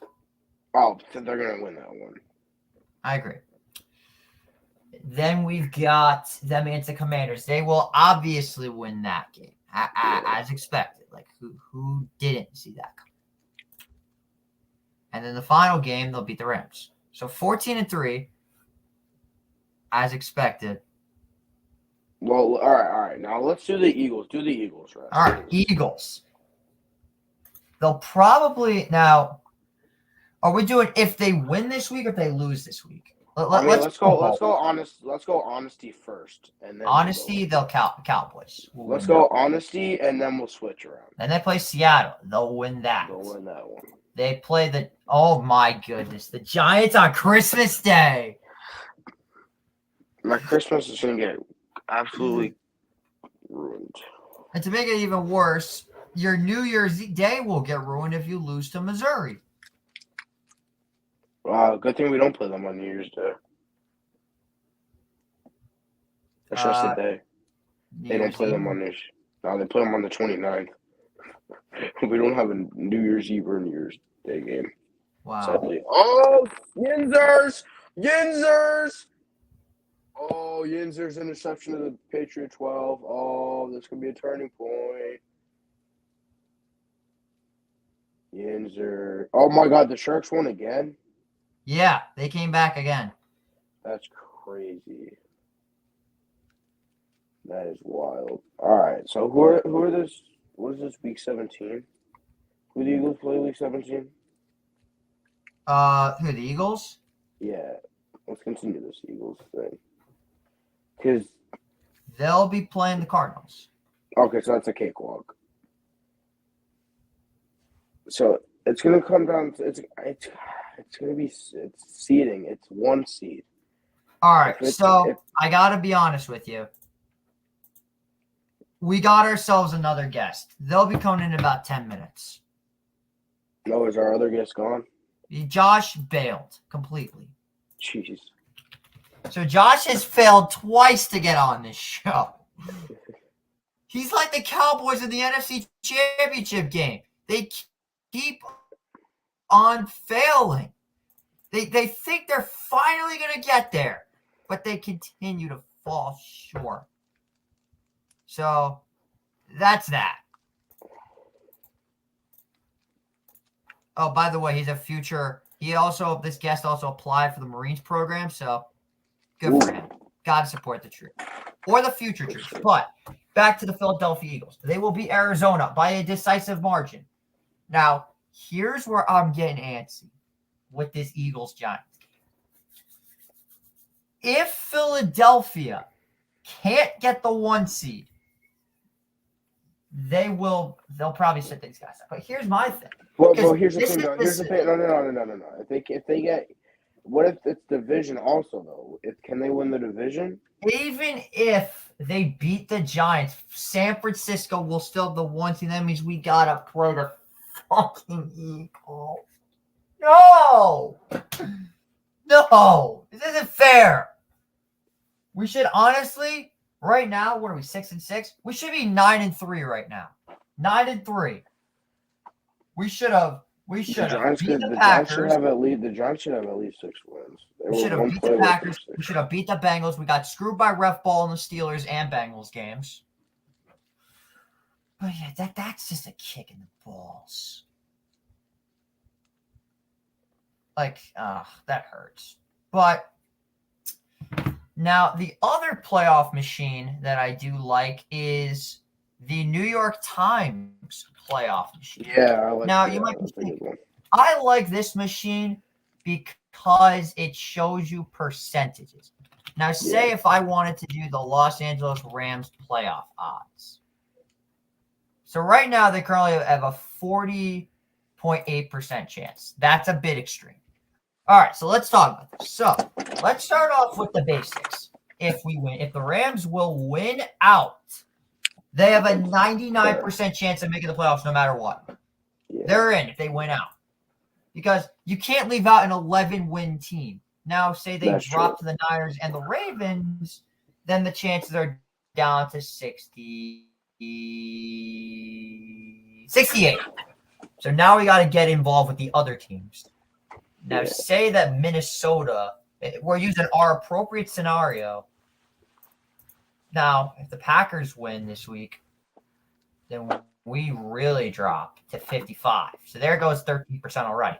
Oh, so they're gonna win that one. I agree. Then we've got them against the Commanders. They will obviously win that game, as expected. Like, who didn't see that coming? And then the final game, they'll beat the Rams. So 14-3, as expected. Well, all right. Now let's do the Eagles. Do the Eagles, right? All right, Eagles. they'll probably now. Are we doing if they win this week or if they lose this week? Let's go honesty first, and then honesty. They'll count Cowboys. Let's go honesty, and then we'll switch around. Then they play Seattle. They'll win that. They'll win that one. They play the. Oh my goodness, the Giants on Christmas Day. My Christmas is gonna get absolutely ruined. And to make it even worse, your New Year's Day will get ruined if you lose to Missouri. Good thing we don't play them on New Year's Day. That's just the day. They don't play them on this. No, they play them on the 29th. We don't have a New Year's Eve or New Year's Day game. Wow. Sadly. Oh, Yinzers! Oh, Yinzer's interception of the Patriot 12. Oh, this could be a turning point. Yinzer. Oh my God, the Sharks won again. Yeah, they came back again. That's crazy. That is wild. All right, so who are this? What is this? Week 17. Who the Eagles play week 17? Who, the Eagles? Yeah, let's continue this Eagles thing. Because they'll be playing the Cardinals. Okay, so that's a cakewalk. So it's gonna come down to it's gonna be seeding. It's one seed. All right, I gotta be honest with you. We got ourselves another guest. They'll be coming in about 10 minutes. No, is our other guest gone? Josh bailed completely. Jeez. So Josh has failed twice to get on this show. He's like the Cowboys in the NFC Championship game. They keep on failing. They think they're finally going to get there, but they continue to fall short. So that's that. Oh, by the way, he's a future. This guest also applied for the Marines program, so good for him. Got to support the troop or the future troops. But back to the Philadelphia Eagles. They will beat Arizona by a decisive margin. Now, here's where I'm getting antsy with this Eagles-Giants game. If Philadelphia can't get the 1 seed, they'll probably sit these guys up. But here's my thing. Well, here's the thing. Here's the thing. No. If they get, what if it's division also though? Can they win the division? Even if they beat the Giants, San Francisco will still have the 1 seed. That means we gotta play the fucking Eagles. No, this isn't fair. We should honestly. Right now, what are we, 6-6? We should be 9-3 right now. 9-3. We should have. We should have beat the Packers. The Giants should have at least 6 wins. We should have beat the Packers. We should have beat the Bengals. We got screwed by ref ball in the Steelers and Bengals games. But yeah, that's just a kick in the balls. That hurts. But now, the other playoff machine that I do like is the New York Times playoff machine. Yeah, I like now, that. You might be thinking, I like this machine because it shows you percentages. Now, say if I wanted to do the Los Angeles Rams playoff odds. So right now, they currently have a 40.8% chance. That's a bit extreme. All right, so let's talk about this. So let's start off with the basics. If the Rams will win out, they have a 99% chance of making the playoffs no matter what. Yeah. They're in if they win out. Because you can't leave out an 11-win team. Now, say they drop to the Niners and the Ravens, then the chances are down to 68. So now we got to get involved with the other teams. Now, say that Minnesota, we're using our appropriate scenario. Now, if the Packers win this week, then we really drop to 55. So there goes 13% already.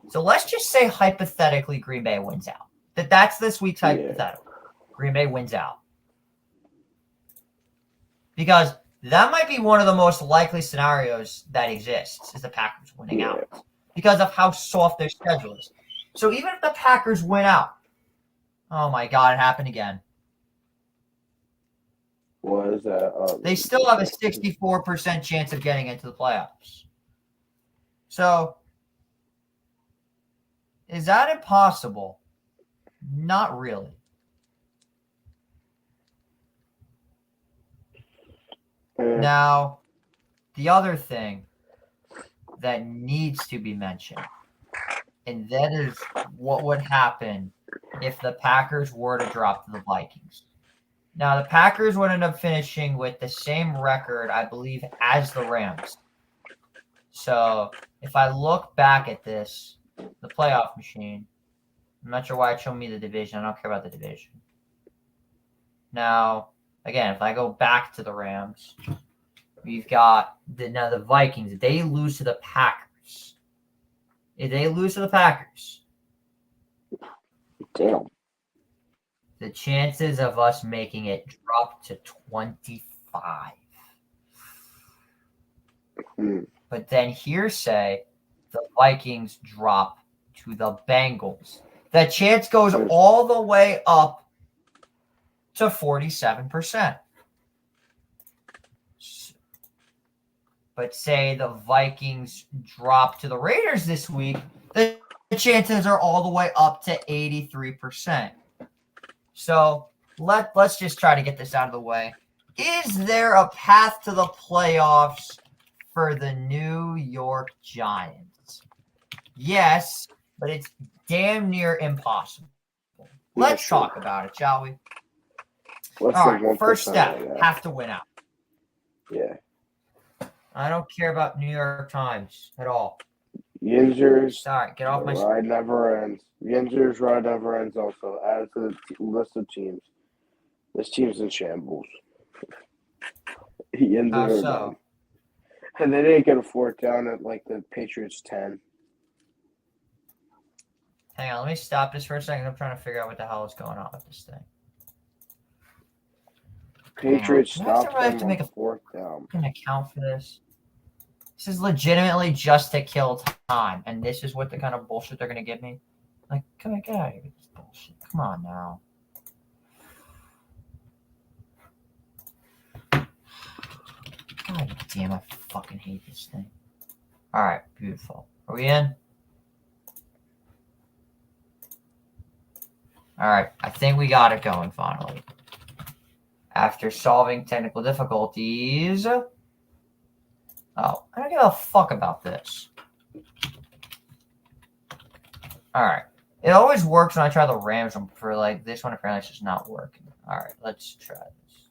So let's just say hypothetically Green Bay wins out. That's this week's hypothetical. Green Bay wins out. Because that might be one of the most likely scenarios that exists, is the Packers winning out because of how soft their schedule is. So even if the Packers win out, oh my God, it happened again. What is that? They still have a 64% chance of getting into the playoffs. So is that impossible? Not really. Now, the other thing that needs to be mentioned, and that is what would happen if the Packers were to drop to the Vikings. Now, the Packers would end up finishing with the same record, I believe, as the Rams. So if I look back at this, the playoff machine, I'm not sure why it showed me the division. I don't care about the division. Now, again, if I go back to the Rams, we've got the Vikings. If they lose to the Packers, Damn. the chances of us making it drop to 25. But then hearsay, the Vikings drop to the Bengals. The chance goes all the way up to 47%. But say the Vikings drop to the Raiders this week, the chances are all the way up to 83%. So let's just try to get this out of the way. Is there a path to the playoffs for the New York Giants? Yes, but it's damn near impossible. Let's talk about it, shall we? All right, first step, have to win out. Yeah. I don't care about New York Times at all. Yinzer's Sorry, get off my ride never ends. Yinzer's ride never ends also. Add to the list of teams. This team's in shambles. Yinzer so? And they didn't get a fourth down at like the Patriots 10. Hang on, let me stop this for a second. I'm trying to figure out what the hell is going on with this thing. Patriots stopped them to make a fourth down. Can account for this? This is legitimately just to kill time, and this is what the kind of bullshit they're gonna give me. Like, get out of here with this bullshit. Come on now. God damn, I fucking hate this thing. All right, beautiful. Are we in? All right, I think we got it going finally. After solving technical difficulties. Oh, I don't give a fuck about this. All right. It always works when I try the Rams one for like this one. Apparently, it's just not working. All right, let's try this.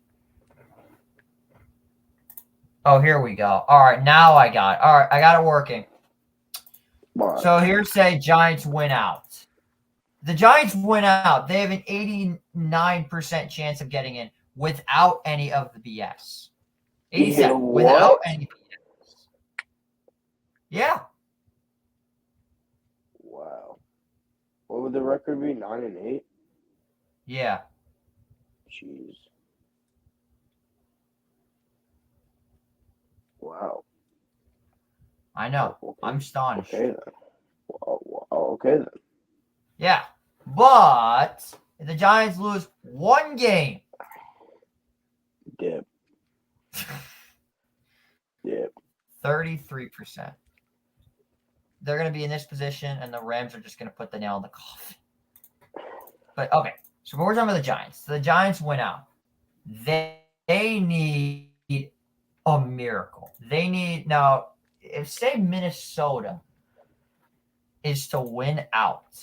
Oh, here we go. All right, now I got it. All right, I got it working. So here's say Giants win out. The Giants win out. They have an 89% chance of getting in without any of the BS. 87 without any BS. Yeah. Wow. What would the record be? 9-8? Yeah. Jeez. Wow. I know. Okay. I'm astonished. Okay then. Okay then. Yeah. But if the Giants lose one game. Dip. 33%. They're going to be in this position, and the Rams are just going to put the nail in the coffin. But, okay. So we're talking about the Giants. So the Giants win out. They need a miracle. They need... Now, if, say, Minnesota is to win out,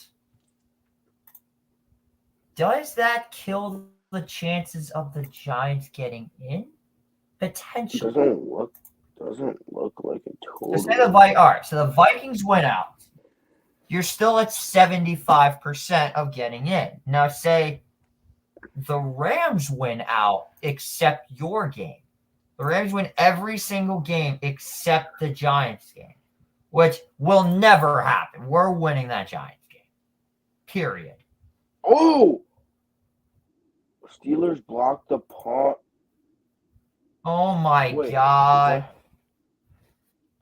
does that kill the chances of the Giants getting in? Potentially. Doesn't look like it totally. So say all right, so the Vikings win out. You're still at 75% of getting in. Now say the Rams win out except your game. The Rams win every single game except the Giants game, which will never happen. We're winning that Giants game. Period. Oh! Steelers blocked the punt. Oh my Wait, God.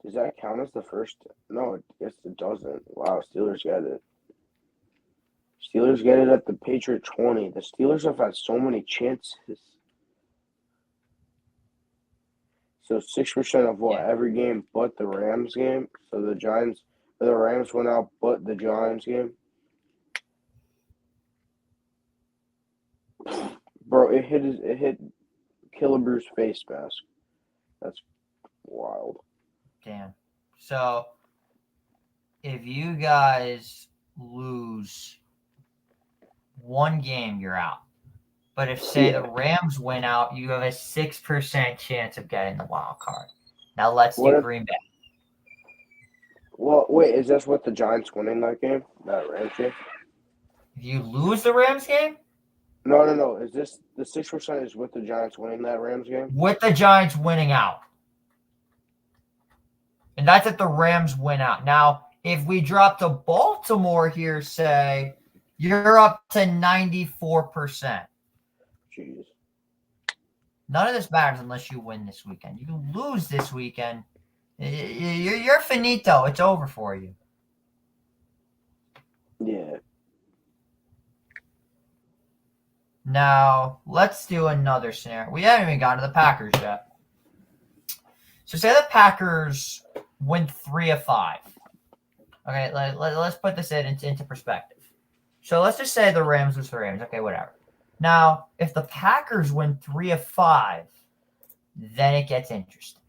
does that count as the first? No, I guess it doesn't. Wow, Steelers get it. Steelers get it at the Patriot 20. The Steelers have had so many chances. So 6% of what? Yeah. Every game but the Rams game. So the Rams went out but the Giants game. Bro, it hit Killebrew's face mask. That's wild. Damn. So if you guys lose one game, you're out. But if, say, the Rams win out, you have a 6% chance of getting the wild card. Now let's do Green Bay. Well, wait, is this with the Giants winning that game? That Rams game? If you lose the Rams game? No. Is this the 6% is with the Giants winning that Rams game? With the Giants winning out. And that's if the Rams win out. Now, if we drop to Baltimore here, say, you're up to 94%. Jeez. None of this matters unless you win this weekend. You lose this weekend, you're finito. It's over for you. Yeah. Now, let's do another scenario. We haven't even gotten to the Packers yet. So say the Packers win 3 of 5. Okay, let's put this into perspective. So let's just say the Rams was the Rams. Okay, whatever. Now, if the Packers win 3 of 5, then it gets interesting.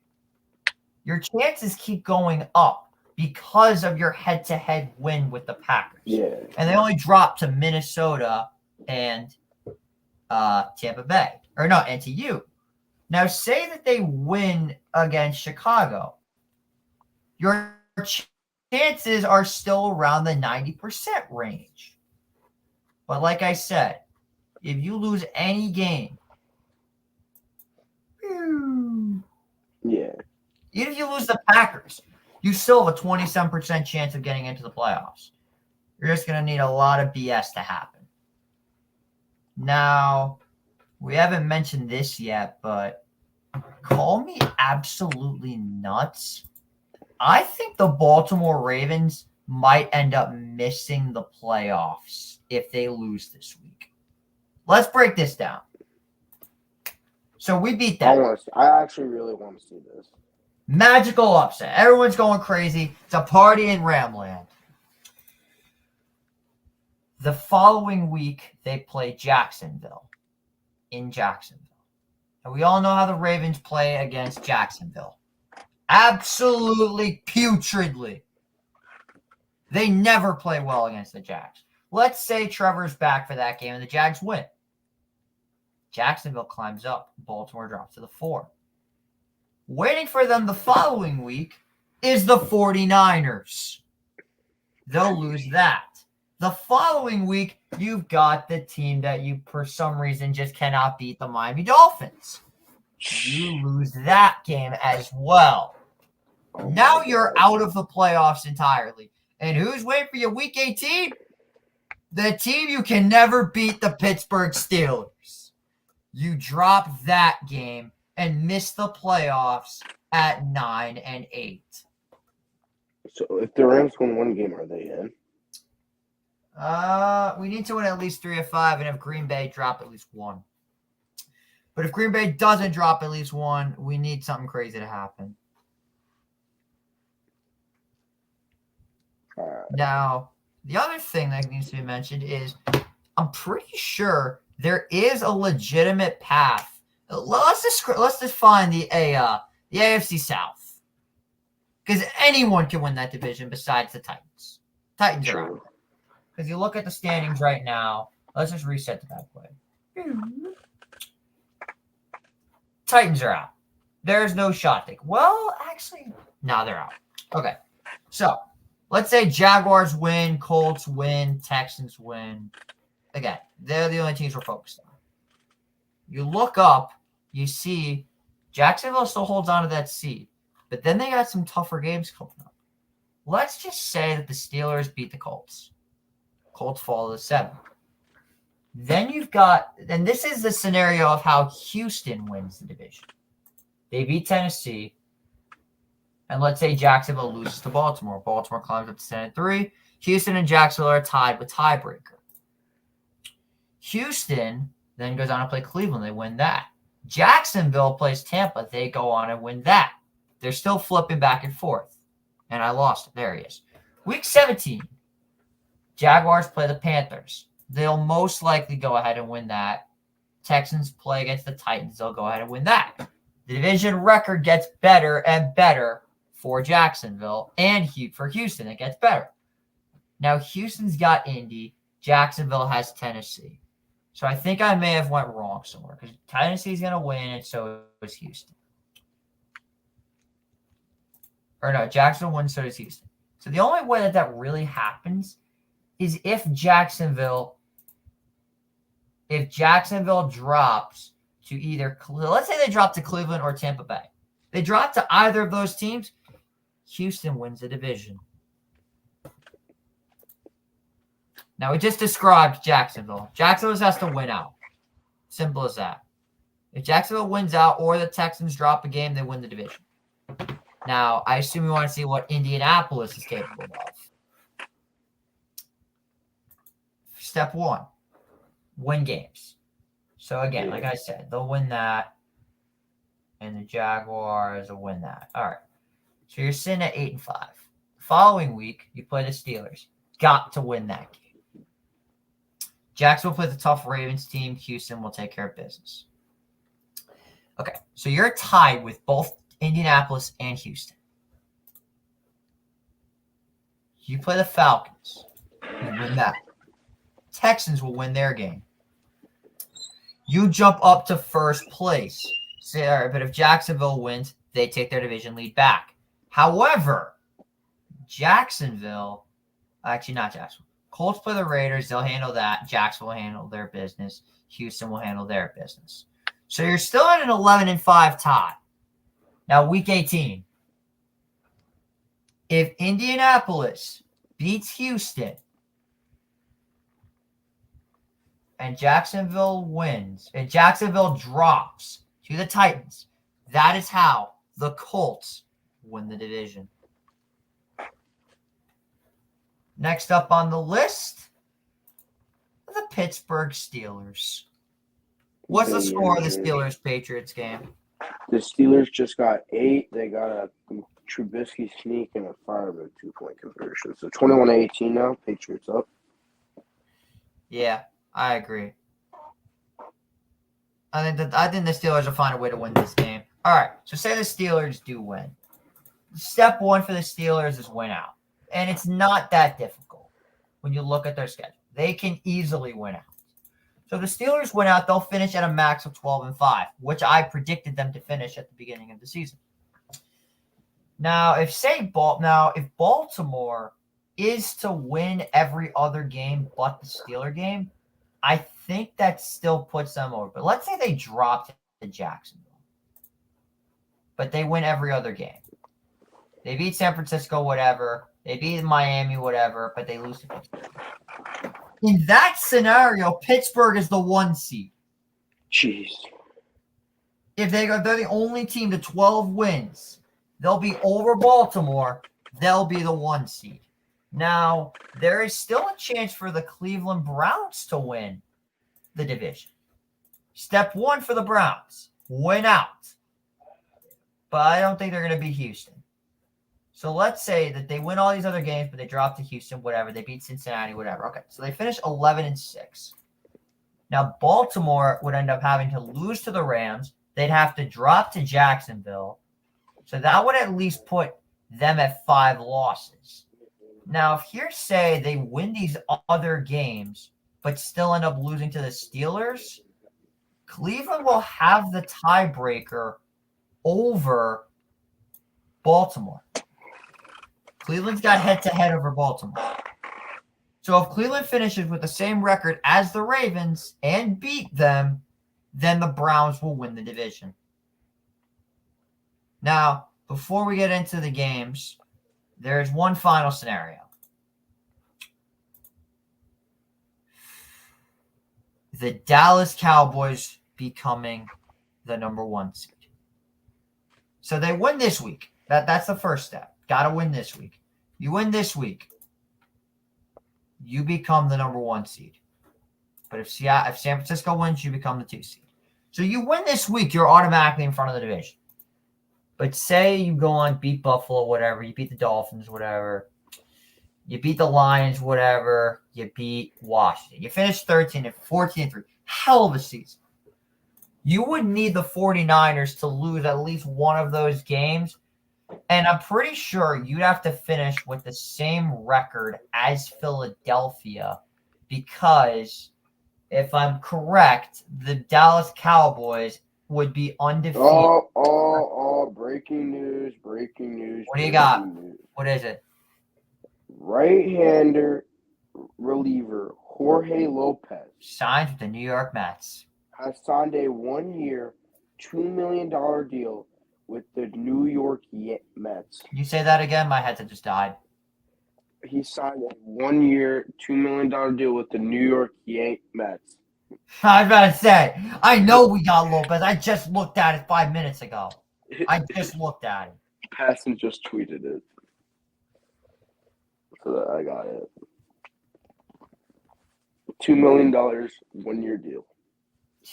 Your chances keep going up because of your head-to-head win with the Packers. Yeah. And they only drop to Minnesota and Tampa Bay. Or no, and to you. Now, say that they win against Chicago. Your chances are still around the 90% range. But like I said, if you lose any game, Yeah. even if you lose the Packers, you still have a 27% chance of getting into the playoffs. You're just going to need a lot of BS to happen. Now, we haven't mentioned this yet, but call me absolutely nuts. I think the Baltimore Ravens might end up missing the playoffs if they lose this week. Let's break this down. So we beat them. I actually really want to see this. Magical upset. Everyone's going crazy. It's a party in Ramland. The following week, they play Jacksonville in Jacksonville. And we all know how the Ravens play against Jacksonville. Absolutely putridly. They never play well against the Jags. Let's say Trevor's back for that game and the Jags win. Jacksonville climbs up. Baltimore drops to the 4. Waiting for them the following week is the 49ers. They'll lose that. The following week, you've got the team that you, for some reason, just cannot beat, the Miami Dolphins. You lose that game as well. Now you're out of the playoffs entirely. And who's waiting for you week 18? The team you can never beat, the Pittsburgh Steelers. You drop that game and miss the playoffs at 9-8. So if the Rams win one game, are they in? We need to win at least 3 of 5, and if Green Bay drop at least 1. But if Green Bay doesn't drop at least 1, we need something crazy to happen. Now, the other thing that needs to be mentioned is I'm pretty sure there is a legitimate path. Let's just find the AFC South, because anyone can win that division besides the Titans. Titans are out. Because you look at the standings right now. Let's just reset the bad play. Titans are out. There's no shot. Well, actually, no, they're out. Okay, so let's say Jaguars win, Colts win, Texans win. Again, they're the only teams we're focused on. You look up, you see Jacksonville still holds on to that seed, but then they got some tougher games coming up. Let's just say that the Steelers beat the Colts. Colts fall to 7. Then you've got, and this is the scenario of how Houston wins the division. They beat Tennessee. And let's say Jacksonville loses to Baltimore. Baltimore climbs up to 10-3. Houston and Jacksonville are tied with tiebreaker. Houston then goes on to play Cleveland. They win that. Jacksonville plays Tampa. They go on and win that. They're still flipping back and forth. And I lost it. There he is. Week 17. Jaguars play the Panthers. They'll most likely go ahead and win that. Texans play against the Titans. They'll go ahead and win that. The division record gets better and better for Jacksonville, and for Houston, it gets better. Now, Houston's got Indy. Jacksonville has Tennessee. So I think I may have went wrong somewhere because Tennessee's going to win, and so is Houston. Or no, Jacksonville wins, so does Houston. So the only way that really happens is if Jacksonville drops to either, let's say they drop to Cleveland or Tampa Bay. They drop to either of those teams, Houston wins the division. Now, we just described Jacksonville. Jacksonville has to win out. Simple as that. If Jacksonville wins out or the Texans drop a game, they win the division. Now, I assume you want to see what Indianapolis is capable of. Step 1, win games. So, again, like I said, they'll win that, and the Jaguars will win that. All right. So, you're sitting at 8-5. The following week, you play the Steelers. Got to win that game. Jacksonville plays a tough Ravens team. Houston will take care of business. Okay, so you're tied with both Indianapolis and Houston. You play the Falcons. You win that. Texans will win their game. You jump up to first place. But if Jacksonville wins, they take their division lead back. However, Jacksonville, actually not Jacksonville. Colts play the Raiders. They'll handle that. Jacksonville will handle their business. Houston will handle their business. So you're still at an 11-5 tie. Now, week 18. If Indianapolis beats Houston and Jacksonville wins, and Jacksonville drops to the Titans, that is how the Colts win the division. Next up on the list, the Pittsburgh Steelers. What's the score of the Steelers-Patriots game? The Steelers just got 8. They got a Trubisky sneak and a Fireman 2-point conversion. So 21-18 now. Patriots up. Yeah, I agree. I think the Steelers will find a way to win this game. All right, so say the Steelers do win. Step 1 for the Steelers is win out. And it's not that difficult when you look at their schedule. They can easily win out. So the Steelers win out, they'll finish at a max of 12-5, which I predicted them to finish at the beginning of the season. Now, if Baltimore is to win every other game but the Steeler game, I think that still puts them over. But let's say they dropped to Jacksonville, but they win every other game. They beat San Francisco, whatever. They beat Miami, whatever, but they lose to Pittsburgh. In that scenario, Pittsburgh is the 1 seed. Jeez. If they're the only team to 12 wins, they'll be over Baltimore. They'll be the 1 seed. Now, there is still a chance for the Cleveland Browns to win the division. Step 1 for the Browns, win out. But I don't think they're going to beat Houston. So let's say that they win all these other games, but they drop to Houston, whatever. They beat Cincinnati, whatever. Okay, so they finish 11-6. Now, Baltimore would end up having to lose to the Rams. They'd have to drop to Jacksonville. So that would at least put them at 5 losses. Now, if here say they win these other games, but still end up losing to the Steelers, Cleveland will have the tiebreaker over Baltimore. Cleveland's got head-to-head over Baltimore. So if Cleveland finishes with the same record as the Ravens and beat them, then the Browns will win the division. Now, before we get into the games, there's one final scenario. The Dallas Cowboys becoming the number 1 seed. So they win this week. That's the first step. Got to win this week. You win this week, you become the number 1 seed. But if San Francisco wins, you become the 2 seed. So you win this week, you're automatically in front of the division. But say you go on, beat Buffalo, whatever. You beat the Dolphins, whatever. You beat the Lions, whatever. You beat Washington. You finish 14-3. Hell of a season. You would need the 49ers to lose at least one of those games. And I'm pretty sure you'd have to finish with the same record as Philadelphia because, if I'm correct, the Dallas Cowboys would be undefeated. Breaking news. What do you got? News. What is it? Right-hander reliever Jorge Lopez signed with the New York Mets. Has signed a 1-year, $2 million deal with the New York Mets. Can you say that again? My headset just died. He signed a 1-year, $2 million deal with the New York Mets. I was about to say, I know we got Lopez. I just looked at it 5 minutes ago. I just looked at it. Passon just tweeted it. So I got it. $2 million, 1-year deal.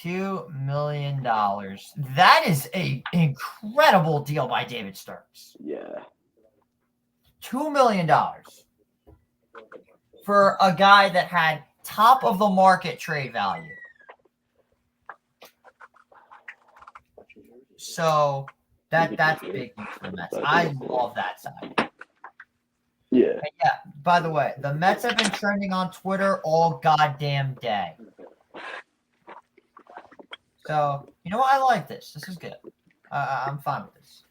$2 million. That is an incredible deal by David Stearns. Yeah. $2 million for a guy that had top of the market trade value. So that's big news for the Mets. I love that side. Yeah. And yeah. By the way, the Mets have been trending on Twitter all goddamn day. So you know what? I like this. This is good. I'm fine with this.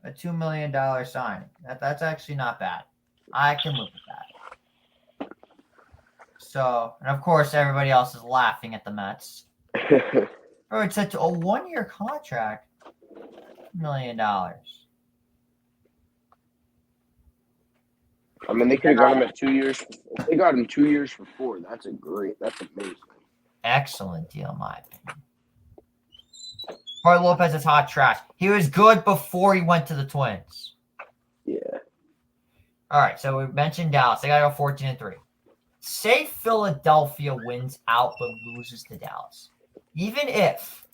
A $2 million signing. That's actually not bad. I can live with that. So, and of course, everybody else is laughing at the Mets. Oh, it's a 1-year contract. $1 million. I mean, they could have got him at 2 years. If they got him 2 years for 4, that's amazing. Excellent deal, in my opinion. Jorge Lopez is hot trash. He was good before he went to the Twins. Yeah. All right, so we mentioned Dallas. They got to go 14-3. Say Philadelphia wins out but loses to Dallas. Even if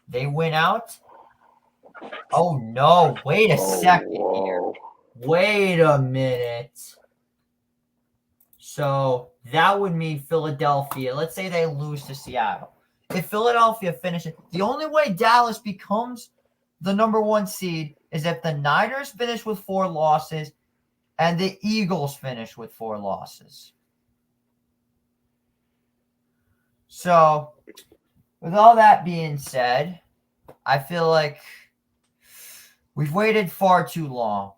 they win out, oh no, wait a second here. Wait a minute. So that would mean Philadelphia. Let's say they lose to Seattle. If Philadelphia finishes, the only way Dallas becomes the number 1 seed is if the Niners finish with 4 losses and the Eagles finish with 4 losses. So, with all that being said, I feel like we've waited far too long.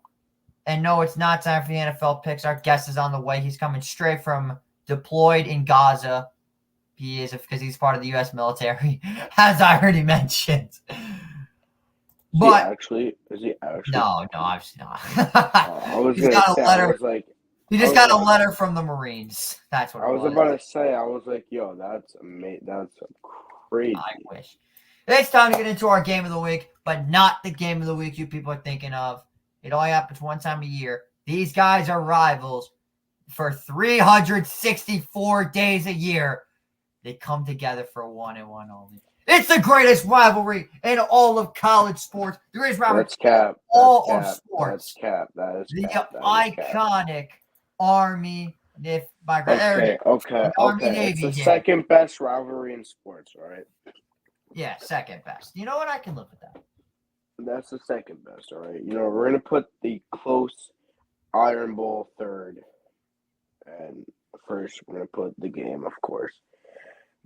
And no, it's not time for the NFL picks. Our guest is on the way. He's coming straight from deployed in Gaza. He is because he's part of the U.S. military, as I already mentioned. But is he actually? No, obviously not. I was going to say, I was like, he just got a letter from the Marines. That's what I was about to say. I was like, yo, that's amazing. That's crazy. I wish. It's time to get into our game of the week, but not the game of the week you people are thinking of. It only happens one time a year. These guys are rivals for 364 days a year. They come together for 1-1 only. It's the greatest rivalry in all of college sports. The greatest rivalry in all of sports. That's cap. That is the cap. iconic Army. Okay. It's the second best rivalry in sports, all right? Yeah, second best. You know what? I can live with that. That's the second best, all right? You know, we're going to put the close Iron Bowl third. And first, we're going to put the game, of course.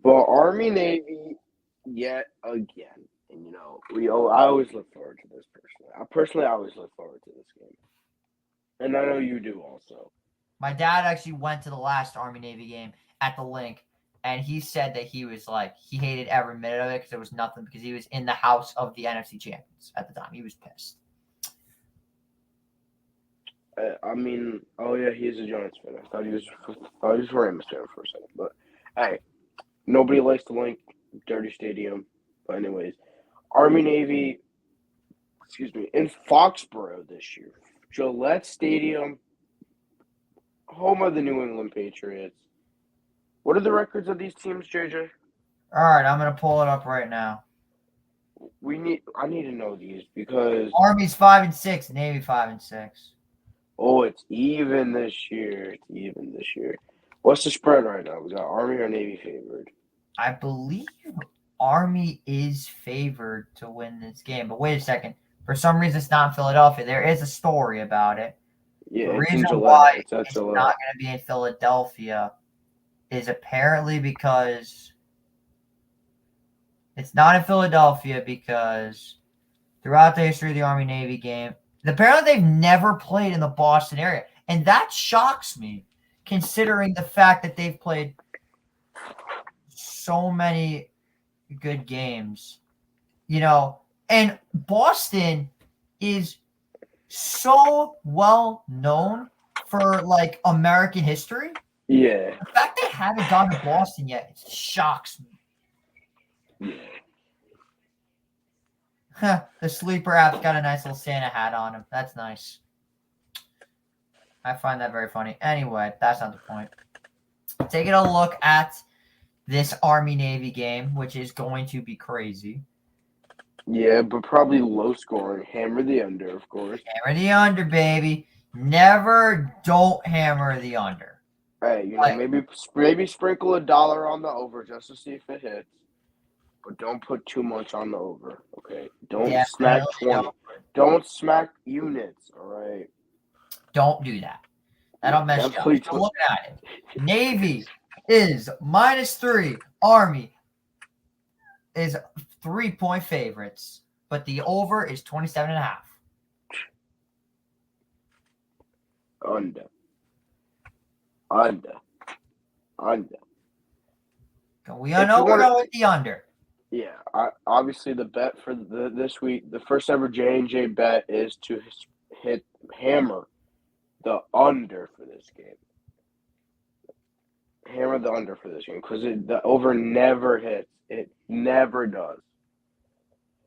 But Army-Navy, yet again. And, you know, I always look forward to this personally. I always look forward to this game. And I know you do also. My dad actually went to the last Army-Navy game at the link. And he said that he was like, he hated every minute of it because there was nothing, because he was in the house of the NFC champions at the time. He was pissed. I mean, oh yeah, he's a Giants fan. I thought he was a Rams fan for a second. But, hey, nobody likes the link, dirty stadium. But anyways, Army-Navy, excuse me, in Foxborough this year. Gillette Stadium, home of the New England Patriots. What are the records of these teams, JJ? All right, I'm gonna pull it up right now. I need to know these because Army's 5-6, Navy 5-6. it's even this year. It's even this year. What's the spread right now? We got Army or Navy favored? I believe Army is favored to win this game, but wait a second. For some reason, it's not in Philadelphia. There is a story about it. Yeah, The it's in reason Gillette. why It's at it's Gillette. not going to be in Philadelphia is apparently because it's not in Philadelphia because throughout the history of the Army-Navy game, apparently they've never played in the Boston area. And that shocks me, considering the fact that they've played so many good games. You know, and Boston is so well known for, like, American history. Yeah. The fact they haven't gone to Boston yet, it shocks me. The sleeper app's got a nice little Santa hat on him. That's nice. I find that very funny. Anyway, that's not the point. Taking a look at this Army-Navy game, which is going to be crazy. Yeah, but probably low scoring. Hammer the under, of course. Hammer the under, baby. Never don't hammer the under. Hey, maybe sprinkle $1 on the over just to see if it hits. But don't put too much on the over, okay? Don't smack 20. Don't smack units, all right? Don't do that. That'll mess you up. So look at it. Navy is -3. Army is 3-point favorites, but the over is 27.5. Under. We all know we're going with the under. Yeah, obviously the bet for this week, the first ever J&J bet is to hammer the under for this game. Hammer the under for this game because the over never hits. It never does.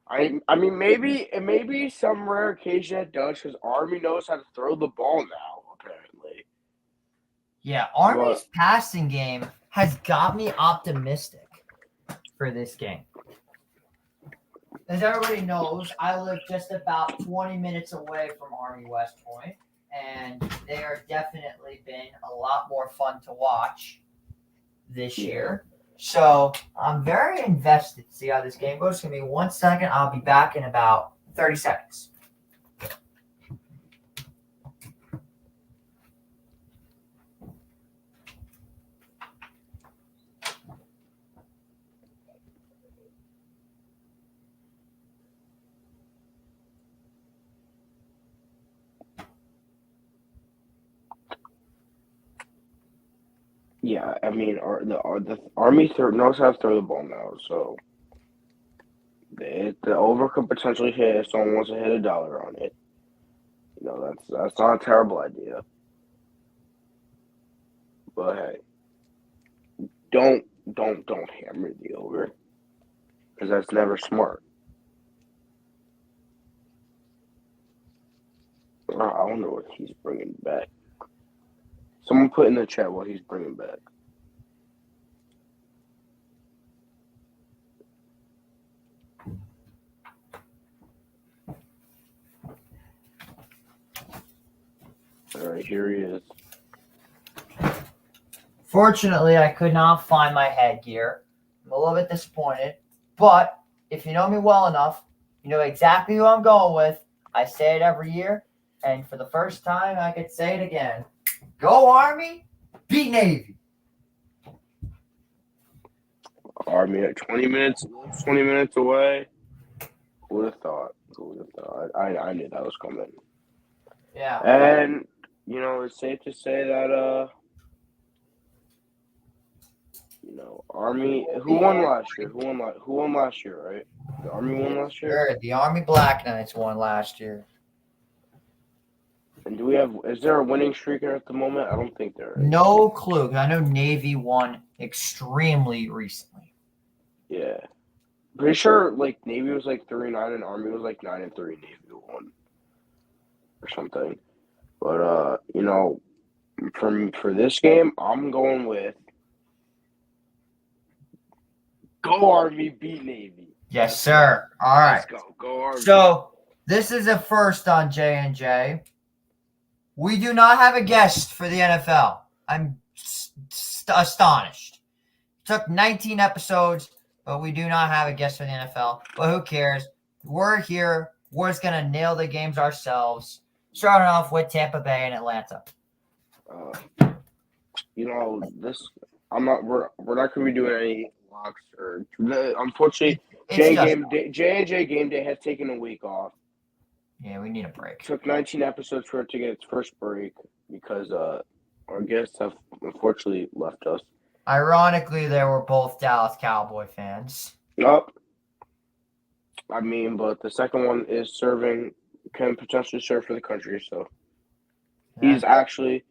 I mean, maybe some rare occasion it does because Army knows how to throw the ball now, apparently. Yeah, Army's passing game has got me optimistic for this game. As everybody knows, I live just about 20 minutes away from Army West Point, and they are definitely been a lot more fun to watch this year. So I'm very invested to see how this game goes. Give me 1 second. I'll be back in about 30 seconds. Yeah, I mean, the Army knows how to throw the ball now, so the over could potentially hit if someone wants to hit $1 on it. You know, that's not a terrible idea. But hey, don't hammer the over because that's never smart. I wonder what he's bringing back. Someone put in the chat what he's bringing back. All right, here he is. Fortunately, I could not find my headgear. I'm a little bit disappointed, but if you know me well enough, you know exactly who I'm going with. I say it every year, and for the first time, I could say it again. Go Army, beat Navy. Army at 20 minutes away. Who would have thought? I knew that was coming. Yeah. And, you know, it's safe to say that, you know, Army, who won last year? Who won last year, right? The Army won last year? Sure, the Army Black Knights won last year. And is there a winning streak at the moment? I don't think there is. No clue. I know Navy won extremely recently. Yeah. Pretty sure like Navy was like 3-9 and Army was like 9-3. Navy won or something. But for this game, I'm going with go Army, beat Navy. Yes, sir. All right. Let's go Army. So this is a first on J&J. We do not have a guest for the NFL. I'm astonished. It took 19 episodes, but we do not have a guest for the NFL. But who cares? We're here. We're just gonna nail the games ourselves. Starting off with Tampa Bay and Atlanta. This we're not gonna be doing any locks or unfortunately J&J game day has taken a week off. Yeah, we need a break. Took 19 episodes for it to get its first break because our guests have unfortunately left us. Ironically, they were both Dallas Cowboy fans. Nope. I mean, but the second one can potentially serve for the country, so he's actually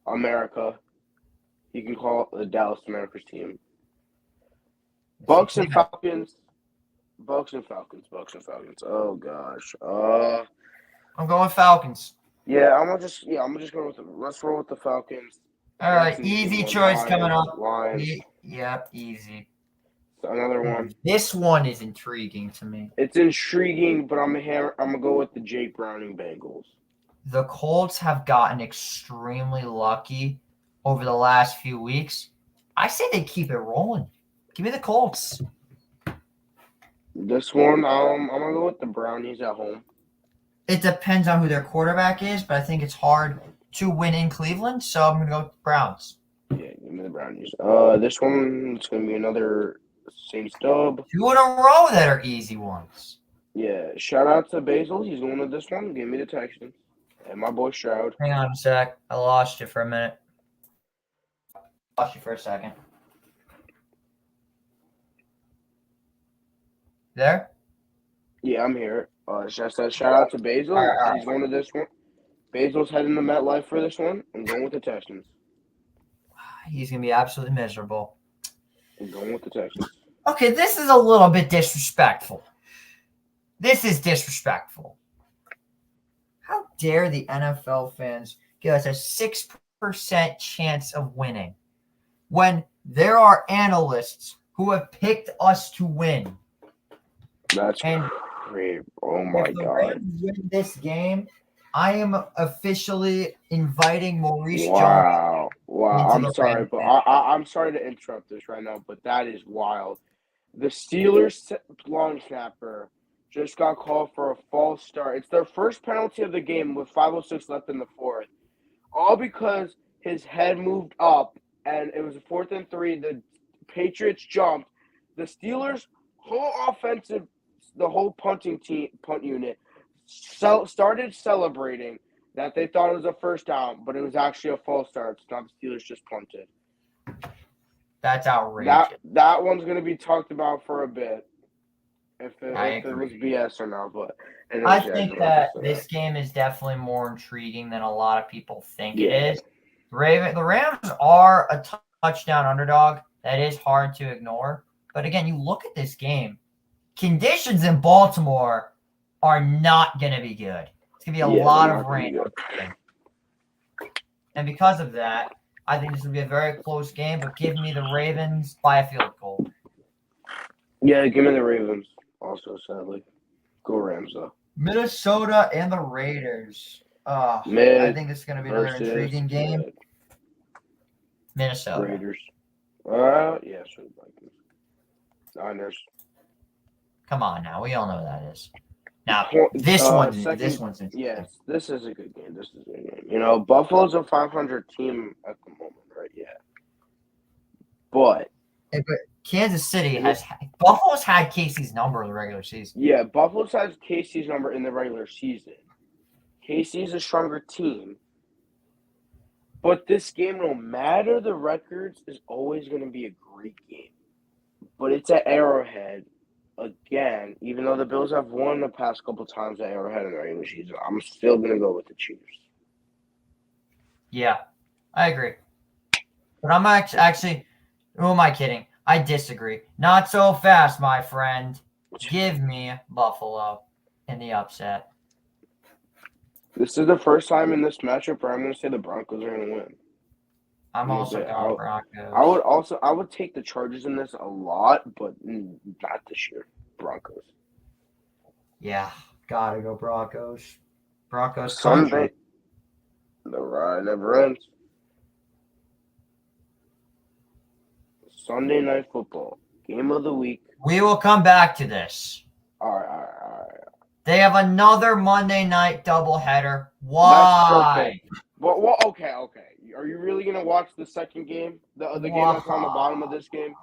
America. You can call it the Dallas America's team. Bucks and Falcons. Oh gosh. I'm going Falcons. Yeah, I'm just going with let's roll with the Falcons. All right, easy choice coming up. Lions. Yep, easy. Another one. This one is intriguing to me. It's intriguing, but I'm gonna go with the Jake Browning Bengals. The Colts have gotten extremely lucky over the last few weeks. I say they keep it rolling. Give me the Colts. This one, I'm gonna go with the Brownies at home. It depends on who their quarterback is, but I think it's hard to win in Cleveland, so I'm gonna go with the Browns. Yeah, give me the Brownies. This one it's gonna be another Saints dub. 2 in a row that are easy ones. Yeah, shout out to Basil. He's going with this one. Give me the Texans. And my boy Stroud. Hang on a sec. I lost you for a minute. Lost you for a second. There? Yeah, I'm here. Shout out to Basil. All right. He's going to this one. Basil's heading to MetLife for this one. I'm going with the Texans. He's going to be absolutely miserable. I'm going with the Texans. Okay, this is a little bit disrespectful. This is disrespectful. How dare the NFL fans give us a 6% chance of winning when there are analysts who have picked us to win? That's great. Oh, my if the God. Rams win this game, I am officially inviting Maurice Jones. Wow. I'm the sorry, Rams but I'm sorry to interrupt this right now, but that is wild. The Steelers long snapper just got called for a false start. It's their first penalty of the game with 5:06 left in the fourth. All because his head moved up and it was a 4th and 3. The Patriots jumped. The Steelers' whole offensive, the whole punt unit started celebrating that they thought it was a first down, but it was actually a false start. So now the Steelers just punted. That's outrageous. That one's going to be talked about for a bit. If it was BS or not, but I think that this game is definitely more intriguing than a lot of people think it is. The Rams are a touchdown underdog. That is hard to ignore. But again, you look at this game, conditions in Baltimore are not going to be good. It's going to be a lot of rain. And because of that, I think this will be a very close game, but give me the Ravens by a field goal. Yeah, give me the Ravens also, sadly. Go Rams, though. Minnesota and the Raiders. I think this is going to be another intriguing game. Minnesota. Raiders. Yeah, sure. Niners. Come on now. We all know that is. Now, this one's yes, this is a good game. Buffalo's a 500 team at the moment, right? Yeah. But Kansas City Buffalo's had Casey's number in the regular season. Yeah, Buffalo's has Casey's number in the regular season. Casey's a stronger team. But this game, no matter the records, is always going to be a great game. But it's at Arrowhead. Again, even though the Bills have won the past couple times at Arrowhead in the regular season, I'm still going to go with the Chiefs. Yeah, I agree. But I'm actually, who am I kidding? I disagree. Not so fast, my friend. Give me Buffalo in the upset. This is the first time in this matchup where I'm going to say the Broncos are going to win. I'm also Okay, going Broncos. I would take the Chargers in this a lot, but not this year. Broncos. Yeah, gotta go Broncos. Broncos Sunday, country. the ride never ends. Sunday Night Football, game of the week. We will come back to this. All right. They have another Monday night doubleheader. That's Why? perfect. Well, okay. Are you really gonna watch the second game? The game that's on the bottom of this game?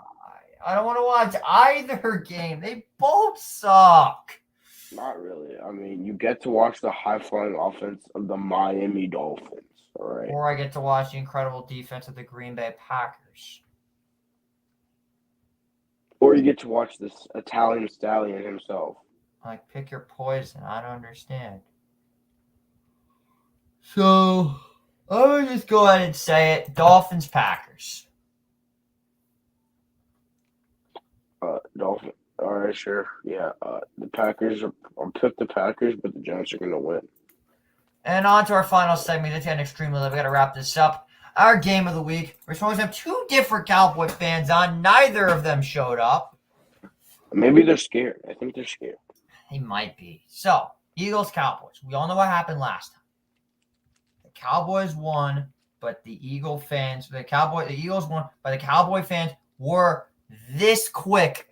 I don't want to watch either game. They both suck. Not really. I mean, you get to watch the high-flying offense of the Miami Dolphins. All right. Or I get to watch the incredible defense of the Green Bay Packers. Or you get to watch this Italian stallion himself. Like, pick your poison. I don't understand. So, I'm going to just go ahead and say it. Dolphins, Packers. Dolphins. All right, sure. Yeah, the Packers I'll pick the Packers, but the Giants are going to win. And on to our final segment. It's getting extremely late. We got to wrap this up. Our game of the week. We're supposed to have two different Cowboy fans on. Neither of them showed up. Maybe they're scared. I think they're scared. They might be. So, Eagles, Cowboys. We all know what happened last time. The Cowboys won, but the Eagles won, but the Cowboy fans were this quick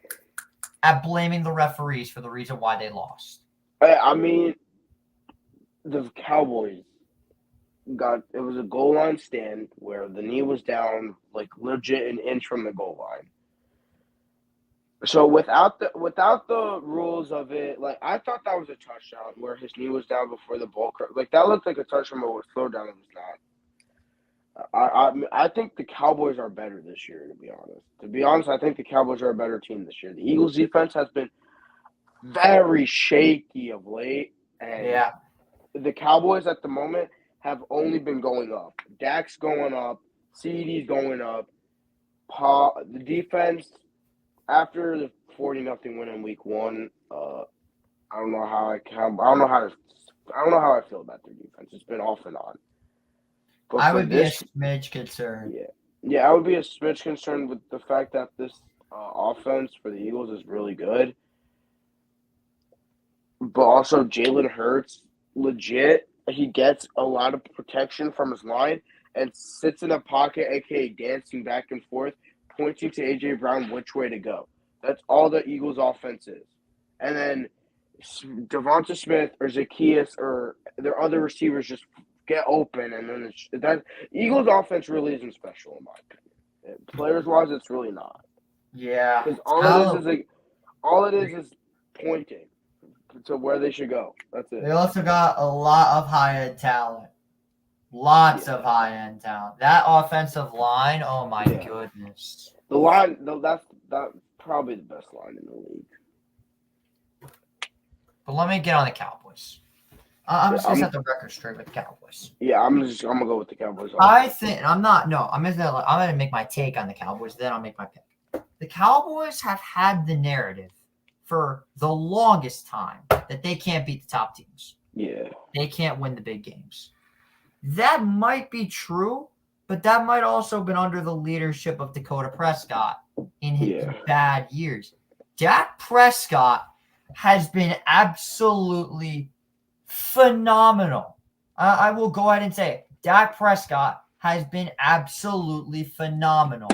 at blaming the referees for the reason why they lost. I mean, the Cowboys it was a goal line stand where the knee was down, like legit an inch from the goal line. So without the rules of it, like I thought that was a touchdown where his knee was down before the ball. Like that looked like a touchdown, but was thrown down. It was not. I think the Cowboys are better this year. To be honest, I think the Cowboys are a better team this year. The Eagles' defense has been very shaky of late, and Yeah. the Cowboys at the moment have only been going up. Dak's going up, CD's going up. The defense after the 40-0 win in week 1, I don't know how I feel about their defense. It's been off and on. But I would be a smidge concerned. Yeah, I would be a smidge concerned with the fact that this offense for the Eagles is really good. But also Jalen Hurts, legit, he gets a lot of protection from his line and sits in a pocket, aka dancing back and forth, pointing to A.J. Brown which way to go. That's all the Eagles' offense is. And then Devonta Smith or Zacchaeus or their other receivers just get open, and then that Eagles' offense really isn't special in my opinion. Players-wise, it's really not. Yeah. Because all it is pointing to where they should go. That's it. They also got a lot of high-end talent. Lots of high-end talent. That offensive line, oh my goodness. The line, that's probably the best line in the league. But let me get on the Cowboys. I'm just gonna set the record straight with the Cowboys. Yeah, I'm gonna go with the Cowboys. I'm gonna make my take on the Cowboys, then I'll make my pick. The Cowboys have had the narrative for the longest time that they can't beat the top teams. Yeah. They can't win the big games. That might be true, but that might also have been under the leadership of Dakota Prescott in his bad years. Dak Prescott has been absolutely phenomenal. I will go ahead and say it. Dak Prescott has been absolutely phenomenal.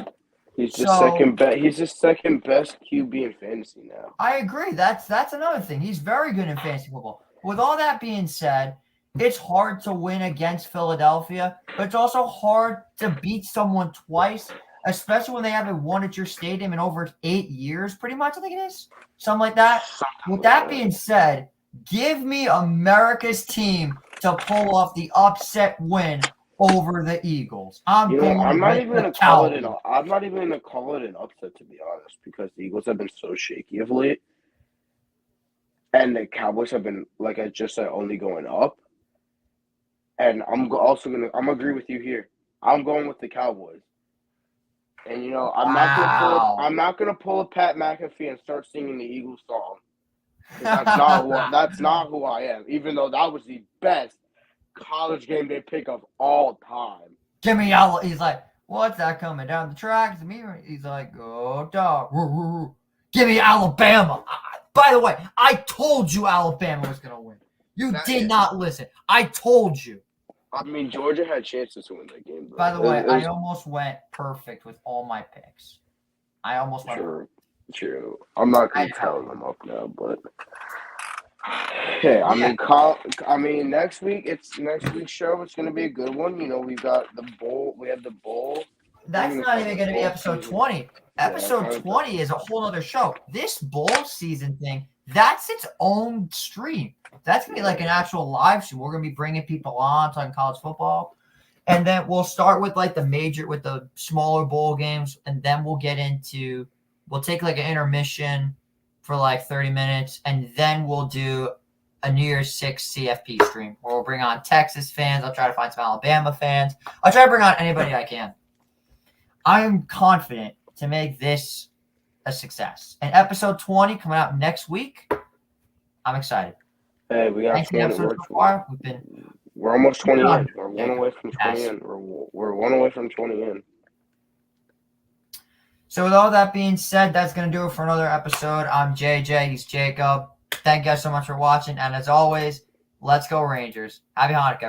He's the second best. He's the second best QB in fantasy now. I agree. That's another thing. He's very good in fantasy football. With all that being said, it's hard to win against Philadelphia, but it's also hard to beat someone twice, especially when they haven't won at your stadium in over 8 years, pretty much, I think it is. Something like that. With that being said, give me America's team to pull off the upset win over the Eagles. I'm not even going to call it an upset, to be honest, because the Eagles have been so shaky of late, and the Cowboys have been, like I just said, only going up. And I'm gonna agree with you here. I'm going with the Cowboys. And I'm not gonna pull a Pat McAfee and start singing the Eagles song That's not who I am. Even though that was the best college game day pick of all time. Give me Alabama. He's like, what's that coming down the track? It's me. He's like, go dog. Give me Alabama. By the way, I told you Alabama was going to win. You did not listen. I told you. I mean, Georgia had chances to win that game. Bro. By the way, I almost went perfect with all my picks. I almost went perfect. True. I'm not going to tell them up now, but hey, I mean, next week's show. It's going to be a good one. You know, we got the bowl. We have the bowl. That's not even going to be episode 20. Episode 20 is a whole other show. This bowl season thing, that's its own stream. That's going to be like an actual live stream. We're going to be bringing people on, talking college football. And then we'll start with like the smaller bowl games. And then we'll take like an intermission for like 30 minutes. And then we'll do a New Year's 6 CFP stream where we'll bring on Texas fans. I'll try to find some Alabama fans. I'll try to bring on anybody I can. I am confident to make this a success. And episode 20 coming out next week. I'm excited. Hey, we got 20 so far. We're almost 20 in. We're one away from 20 in. We're one away from 20 in. So with all that being said, that's going to do it for another episode. I'm JJ. He's Jacob. Thank you guys so much for watching. And as always, let's go Rangers. Happy Hanukkah, everybody.